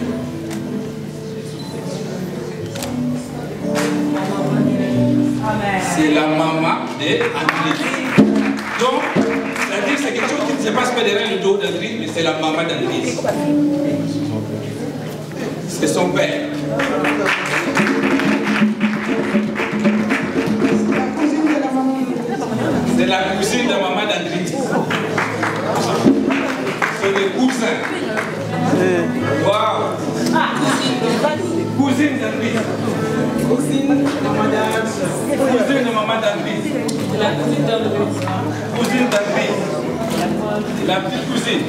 I: C'est la maman d'Andris. Donc, c'est-à-dire que c'est quelque chose qui ne se passe pas derrière le dos d'Andris, mais c'est la maman d'Andris. C'est son père. C'est la cousine de la maman d'Andris. C'est des cousins. Waouh! Cousine d'Andris. Cousine de maman d'Andris. Cousine de maman d'Andris. La cousine d'Andris. Cousine d'Andris. La petite cousine.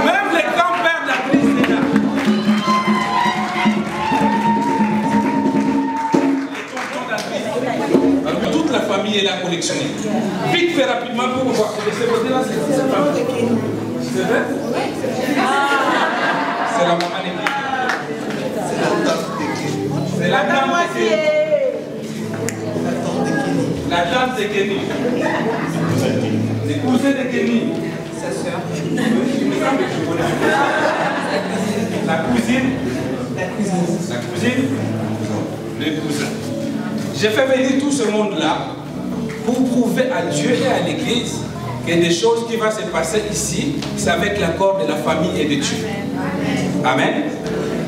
I: Même les grands-pères d'Andris, c'est là. Toute la famille est là collectionnée. Vite fait rapidement pour voir. De ce côté-là, c'est cette famille. C'est vrai? C'est la maman de Kenny. C'est la tante de Kenny. La tante de Kenny. Les cousins de Kenny. Sa soeur. La cousine. La cousine. Le cousin. J'ai fait venir tout ce monde-là pour prouver à Dieu et à l'Église que des choses qui vont se passer ici, c'est avec l'accord de la famille et de Dieu. Amen.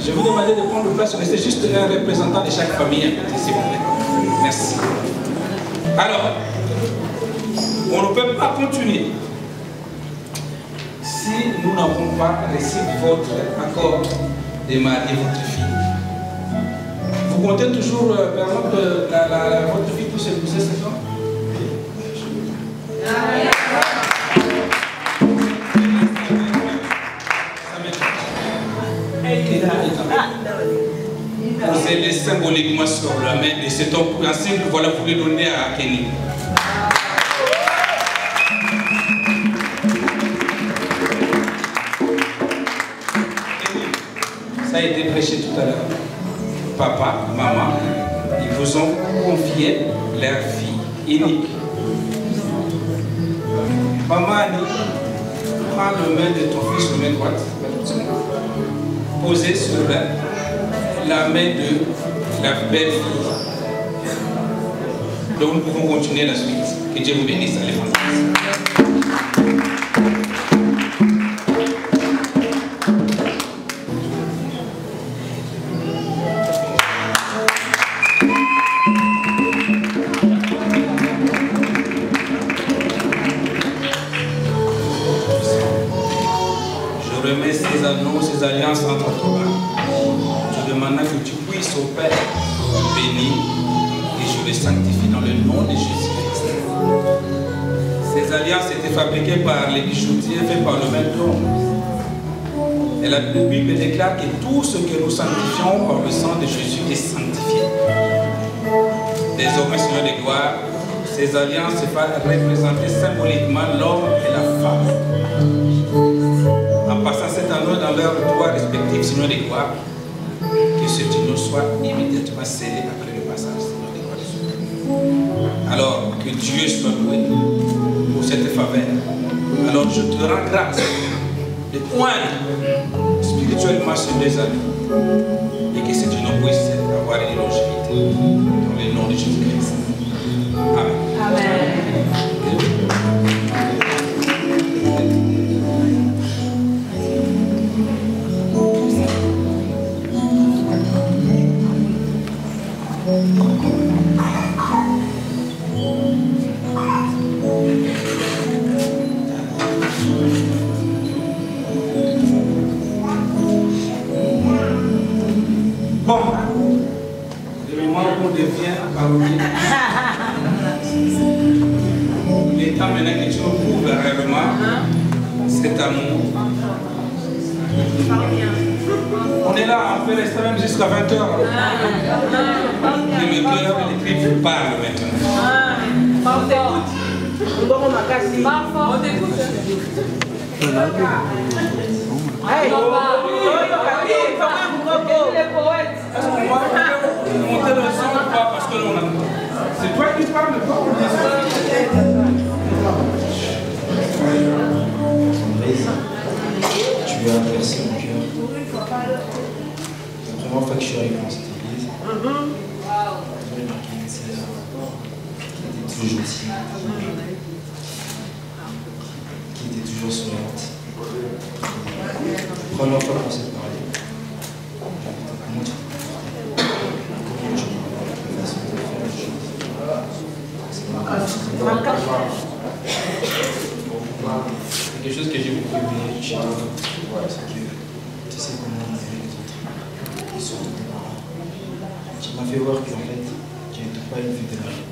I: Je vous demande de prendre place, restez juste un représentant de chaque famille, s'il vous plaît. Merci. Alors, on ne peut pas continuer si nous n'avons pas reçu votre accord de marier votre fille. Vous comptez toujours, par exemple, votre fille pour s'épouser cette fois? Posez-les symboliquement sur la main de cet homme pour un signe, voilà, vous les donnez à Kenny. Ça a été prêché tout à l'heure. Papa, maman, ils vous ont confié leur fille unique. Maman Annie, prends le main de ton fils, le main droite, posez sur la main de la belle fille. Donc nous pouvons continuer la suite. Que Dieu vous bénisse. Allez, ces alliances entre toi Fils au Père, béni, et je le sanctifie dans le nom de Jésus-Christ. Ces alliances étaient fabriquées par les bijoutiers, faites par le même homme. Et la Bible déclare que tout ce que nous sanctifions par le sang de Jésus est sanctifié. Désormais, Seigneur de gloire, ces alliances se représenter symboliquement l'homme et la femme. En passant cet anneau dans leurs doigts respectifs, Seigneur de gloire, que ce anneau soit immédiatement scellé après le passage, Seigneur de gloire. Alors, que Dieu soit loué pour cette faveur. Alors, je te rends grâce de poindre spirituellement ces deux amis et que cet anneau puisse avoir une longévité dans le nom de Jésus-Christ. Amen. Amen. Bon, le moment où on devient parolier, il est temps maintenant que tu nous prouves réellement cet amour. On est là, on peut rester même jusqu'à 20h. Et le cœur et les tripes parlent maintenant.
C: On t'écoute. Hey, les poètes.
I: Montez le son ou pas parce que l'on a... C'est toi qui parles, pas pour
A: tu as percé mon cœur. La première fois que je suis arrivé dans cette église, j'ai remarqué une sœur qui était toujours gentille, qui était toujours souriante. La première fois qu'on s'est parlé, comment tu te comportais, comment tu parlais, la façon de faire les choses. C'est quelque chose que j'ai beaucoup aimé chez toi, c'est que tu sais comment on est les autres, et surtout tes parents. Tu m'as fait voir qu'en fait, tu n'étais pas une fille de la vie.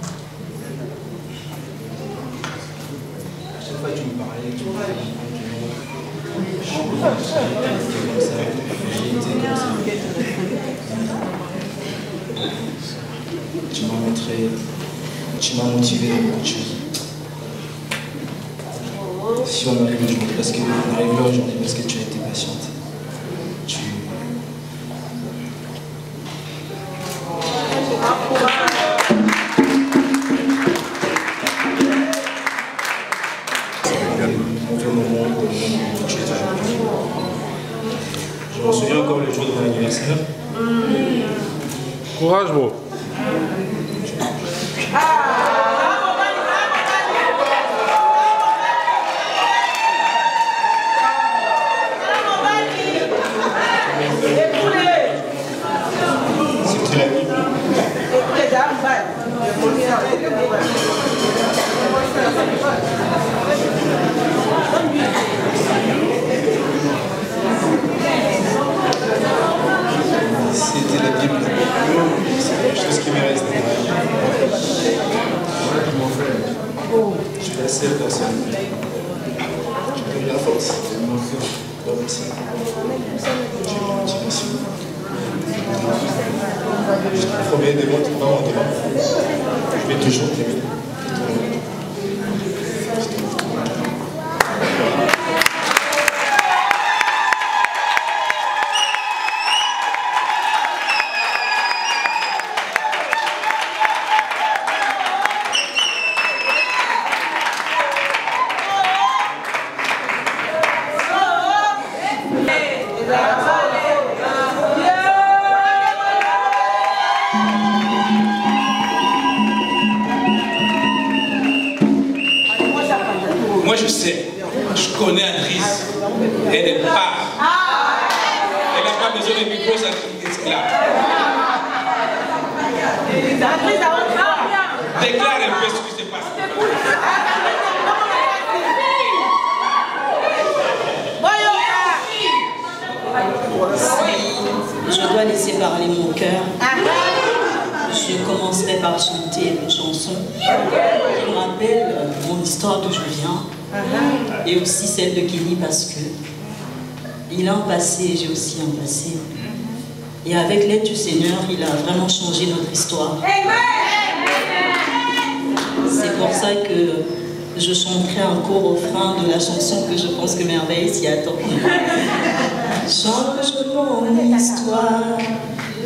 A: À chaque fois que tu me parlais, tu me faisais comprendre que je suis comme ça, j'ai été comme ça. Tu m'as montré, tu m'as motivé dans beaucoup de choses. Si on arrive aujourd'hui, parce qu'on arrive là aujourd'hui parce que tu as été patiente. Je m'en souviens encore le jour de mon anniversaire.
I: Courage, bro.
A: C'était la Bible. C'est quelque chose qui m'est resté. Je suis la seule personne. Je donne la force. Dans le sein. J'ai une motivation. Je te promets de moi, vraiment de moi. Je vais toujours t'aimer.
I: Moi je sais, je connais Andrise. Elle est pas. Elle n'a pas besoin de micro, ça esclave. Déclare un peu ce qui se passe.
J: Je dois laisser parler mon cœur. Je commencerai par chanter une chanson qui me rappelle mon histoire d'où je viens et aussi celle de Kenny parce que il a un passé et j'ai aussi un passé. Et avec l'aide du Seigneur, il a vraiment changé notre histoire. C'est pour ça que je chanterai un cours au frein de la chanson que je pense que Merveille s'y attend. Change mon histoire,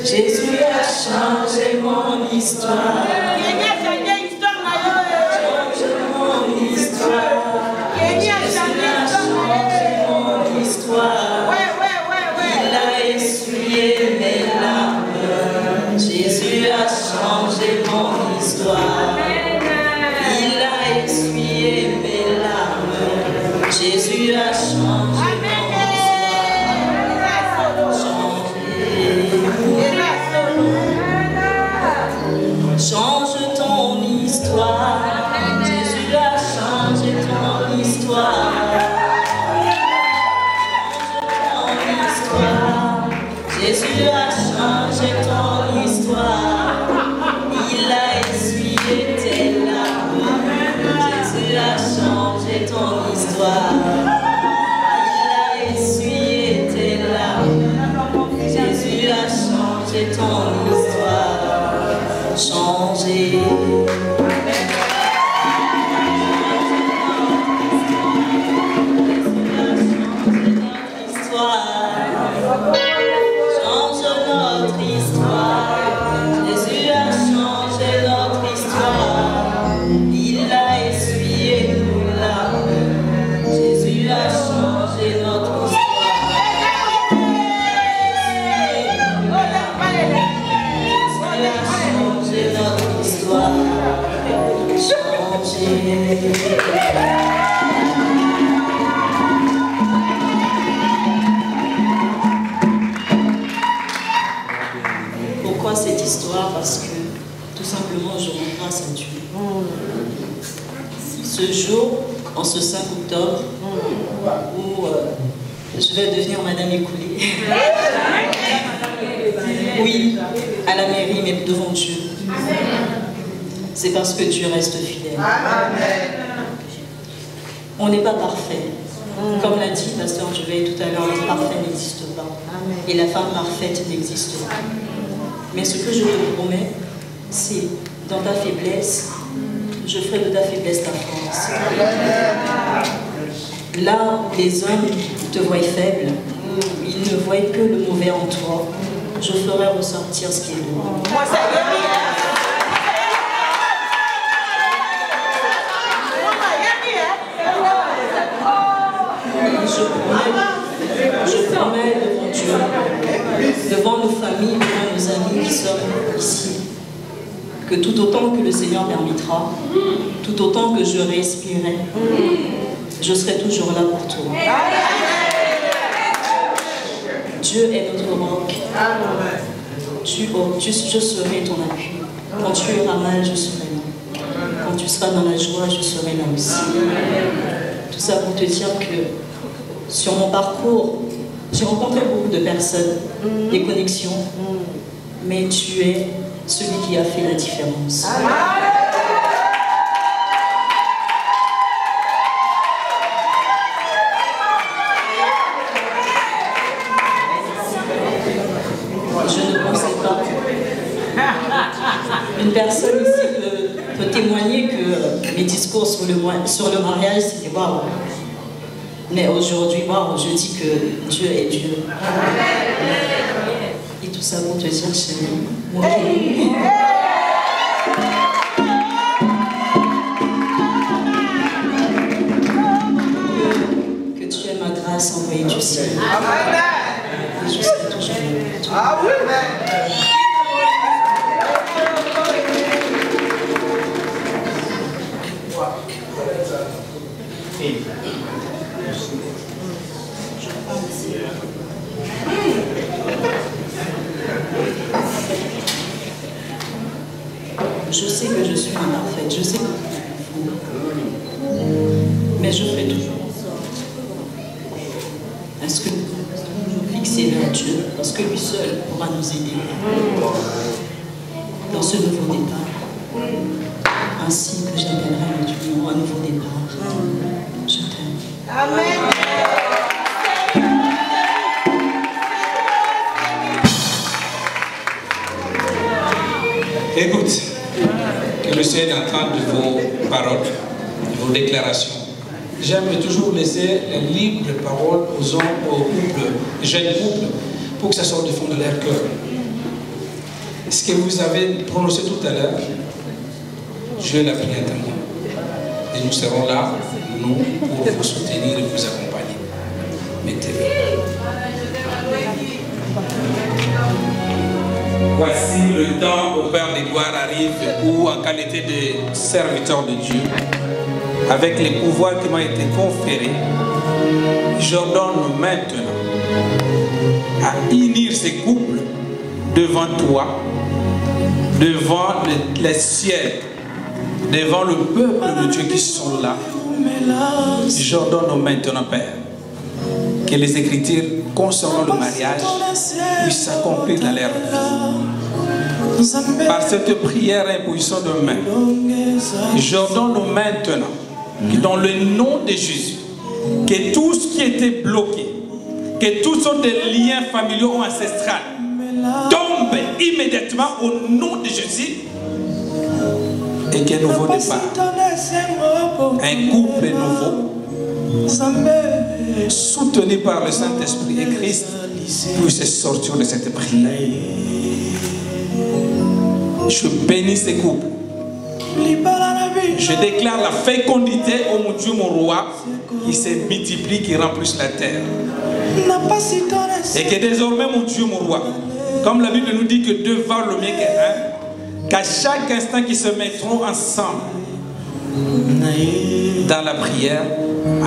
J: Jésus a changé mon histoire. Change mon histoire, Jésus a changé mon histoire. Il a essuyé mes larmes, Jésus a changé mon histoire. Il a essuyé mes larmes, Jésus a changé mon histoire. Change ton histoire, Jésus a changé ton histoire. Change ton histoire, Jésus a changé ton histoire. Il a essuyé tes larmes, Jésus a changé ton histoire. Il a essuyé tes larmes, Jésus a changé ton histoire. Changer. Change notre histoire. Jésus a changé notre histoire. Il a essuyé nos larmes. Jésus a changé notre histoire. Notre histoire changer. Pourquoi cette histoire? Parce que tout simplement je rends grâce à Dieu. Ce jour, en ce 5 octobre, où je vais devenir Madame Écoulée. Oui, à la mairie, mais devant Dieu. C'est parce que Dieu reste fidèle. On n'est pas parfait. Comme l'a dit Pasteur Duveil tout à l'heure, le parfait n'existe pas. Et la femme parfaite n'existe pas. Mais ce que je te promets, c'est dans ta faiblesse, je ferai de ta faiblesse ta force. Là où les hommes te voient faible, ils ne voient que le mauvais en toi. Je ferai ressortir ce qui est bon. Je promets devant Dieu, devant nos familles, devant nos amis qui sommes ici, que tout autant que le Seigneur permettra, tout autant que je respirerai, je serai toujours là pour toi. Dieu est notre roc. Je serai ton appui. Quand tu auras mal, je serai là. Quand tu seras dans la joie, je serai là aussi. Tout ça pour te dire que sur mon parcours, j'ai rencontré beaucoup de personnes, des connexions, mais tu es celui qui a fait la différence. Je ne pensais pas. Une personne ici peut témoigner que mes discours sur le mariage, c'était waouh. Mais aujourd'hui, waouh, je dis que Dieu est Dieu. Et tout ça pour te dire, chérie, que tu es ma grâce envoyée du ciel. Et je serai toujours là pour toi. Ah oui, je sais que je suis imparfaite, je sais que mais je ferai toujours en sorte à ce que nous soyons toujours fixés pousser vers Dieu, parce que lui seul pourra nous aider dans ce nouveau départ. Ainsi que j'appellerai notre union un nouveau départ. Je t'aime.
D: Amen.
I: Écoute, que le Seigneur entende vos paroles, vos déclarations. J'aime toujours laisser la libre parole aux hommes, aux couples, jeunes couples, pour que ça sorte du fond de leur cœur. Ce que vous avez prononcé tout à l'heure, Dieu l'a pris à témoin. Et nous serons là, nous, pour vous soutenir et vous accompagner. Mettez-le. Voici le temps où Père des gloires arrive, où en qualité de serviteur de Dieu, avec les pouvoirs qui m'ont été conférés, j'ordonne maintenant à unir ces couples devant toi, devant les ciels, devant le peuple de Dieu qui sont là. J'ordonne maintenant, Père, que les Écritures concernant le mariage puissent s'accomplir dans leur vie. Par cette prière et imposition de main, j'ordonne maintenant que dans le nom de Jésus, que tout ce qui était bloqué, que toutes sortes de liens familiaux ou ancestrales tombent immédiatement au nom de Jésus et qu'un nouveau départ, un couple nouveau, soutenu par le Saint-Esprit et Christ, puisse sortir de cette prière. Je bénis ces couples. Je déclare la fécondité, oh mon Dieu, mon roi, qui se multiplie, qui remplisse la terre. Et que désormais, mon Dieu, mon roi, comme la Bible nous dit que deux valent le mieux qu'un, qu'à chaque instant qu'ils se mettront ensemble dans la prière,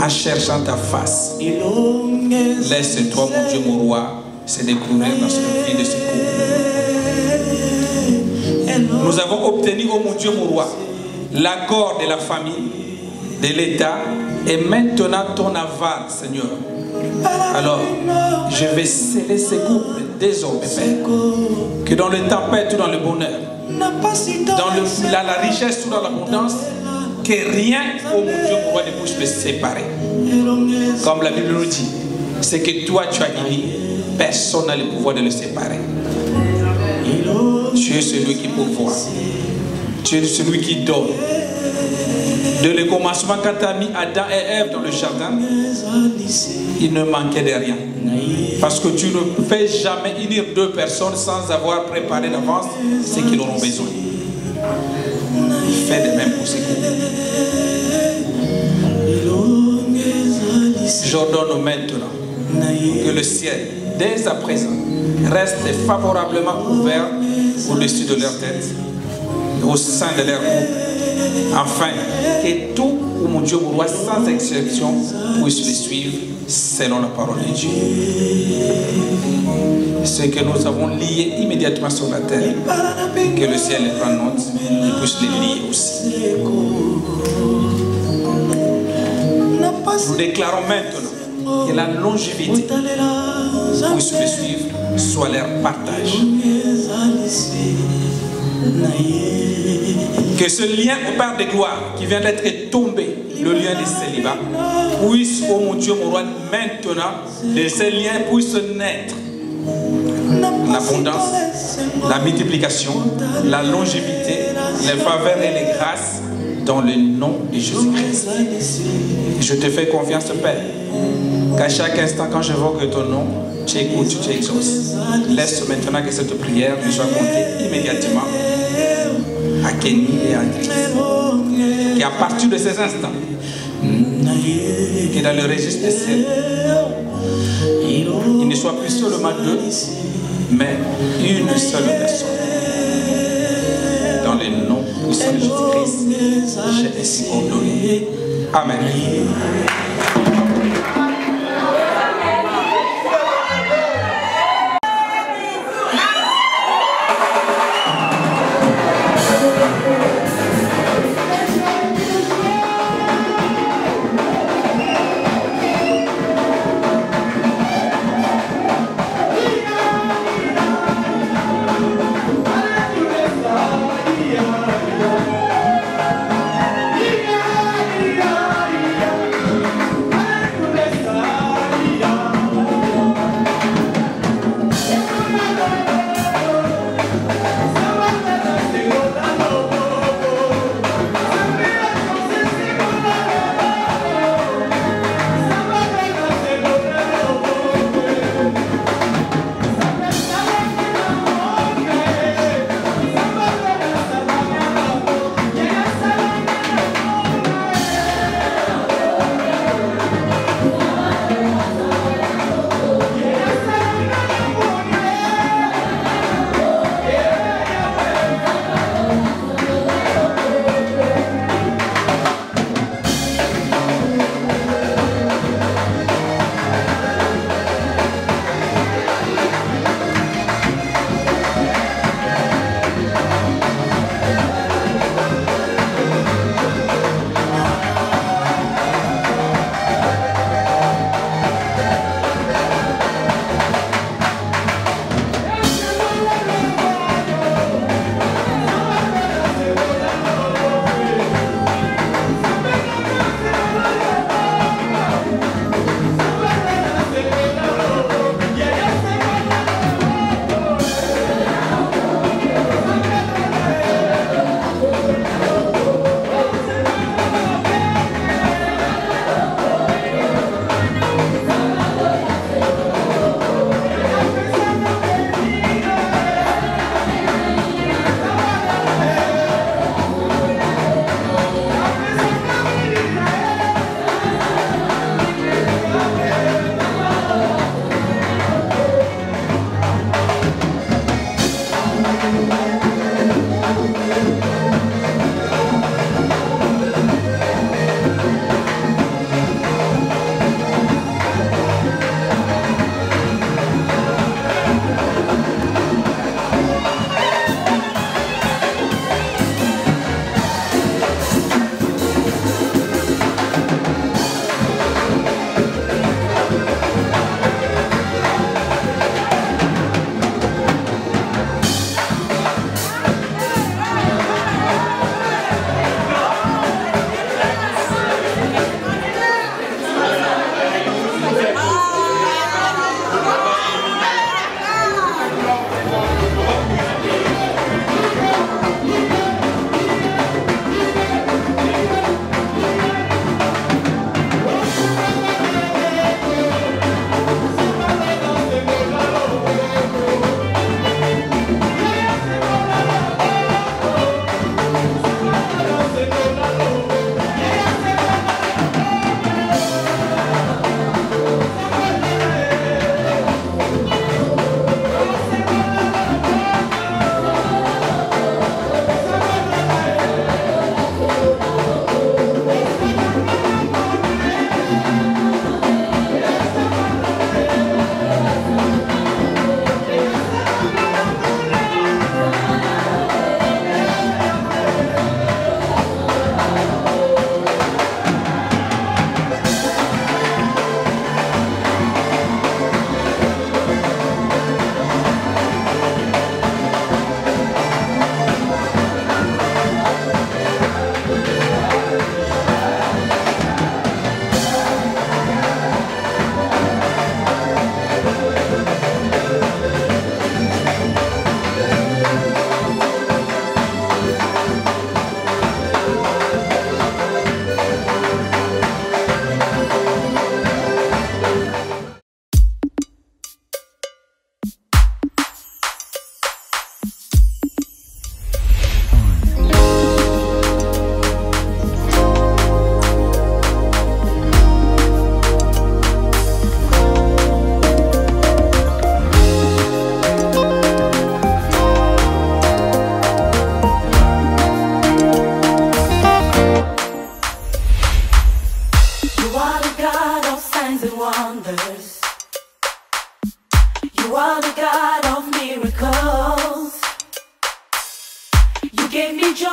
I: en cherchant ta face, laisse-toi, mon Dieu, mon roi, se découvrir dans cette vie de ce couple. Nous avons obtenu, oh mon Dieu, mon roi, l'accord de la famille, de l'État, et maintenant ton aval, Seigneur. Alors, je vais sceller ces couples désormais, Père, que dans le tempête ou dans le bonheur, dans la richesse ou dans l'abondance, que rien, oh mon Dieu, mon roi, ne puisse les séparer. Comme la Bible nous dit, c'est que toi tu as uni, personne n'a le pouvoir de le séparer. Tu es celui qui pourvoit. Tu es celui qui donne. De le commencement, quand tu as mis Adam et Ève dans le jardin, il ne manquait de rien. Parce que tu ne fais jamais unir deux personnes sans avoir préparé d'avance ce qu'ils auront besoin. Fais de même pour ces couples. J'ordonne maintenant que le ciel, dès à présent, reste favorablement ouvert au-dessus de leur tête, au sein de leur couple, afin que tout, oh mon Dieu, mon roi, sans exception, puisse les suivre selon la parole de Dieu. Ce que nous avons lié immédiatement sur la terre, que le ciel les prenne note et puisse les lier aussi. Nous déclarons maintenant que la longévité puisse les suivre, soit leur partage. Que ce lien au Père de gloire qui vient d'être tombé, le lien du célibat, puisse, oh mon Dieu, mon roi, maintenant, de ces liens puissent naître l'abondance, la multiplication, la longévité, les faveurs et les grâces dans le nom de Jésus-Christ. Je te fais confiance, Père, qu'à chaque instant, quand j'évoque ton nom, tu écoutes, tu exauces. Laisse maintenant que cette prière nous soit comptée immédiatement à Kenny et à André. Et à partir de ces instants, que dans le registre des ciels, il ne soit plus seulement deux, mais une seule personne. Dans le nom puissant de Jésus-Christ, j'ai ainsi ordonné. Amen.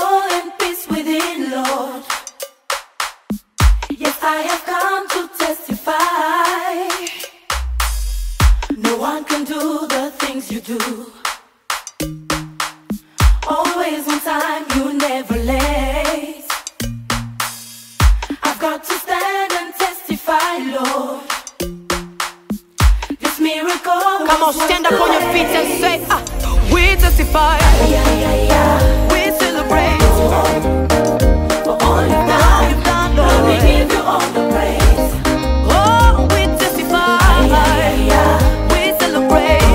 D: joy and peace within, Lord. Yes, I have come to testify. No one can do the things you do. Always on time, you never late. I've got to stand and testify, Lord. This miracle.
C: Come on, stand up on your feet and say, we testify. We celebrate.
D: For all you've done, Lord, we give you all the praise.
C: Oh, we testify. We celebrate.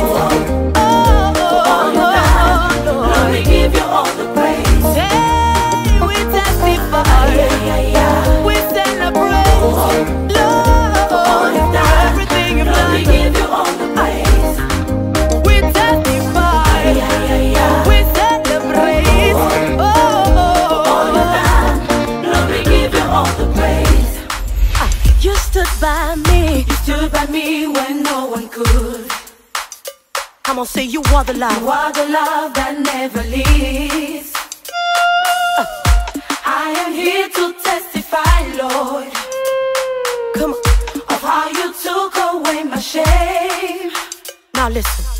C: Oh,
D: for all you've done, Lord, we give you all the praise.
C: Hey, we testify. We celebrate. Lord,
D: for all you've done,
C: everything you've done,
D: we give you all the praise.
C: We testify. We celebrate. Oh,
D: for all you've done, Lord, we give you all the praise.
C: You stood by me.
D: You stood by me when no one could.
C: Come on, say you are the love.
D: You are the love that never leaves. I am here to testify, Lord.
C: Come on.
D: Of how you took away my shame.
C: Now listen.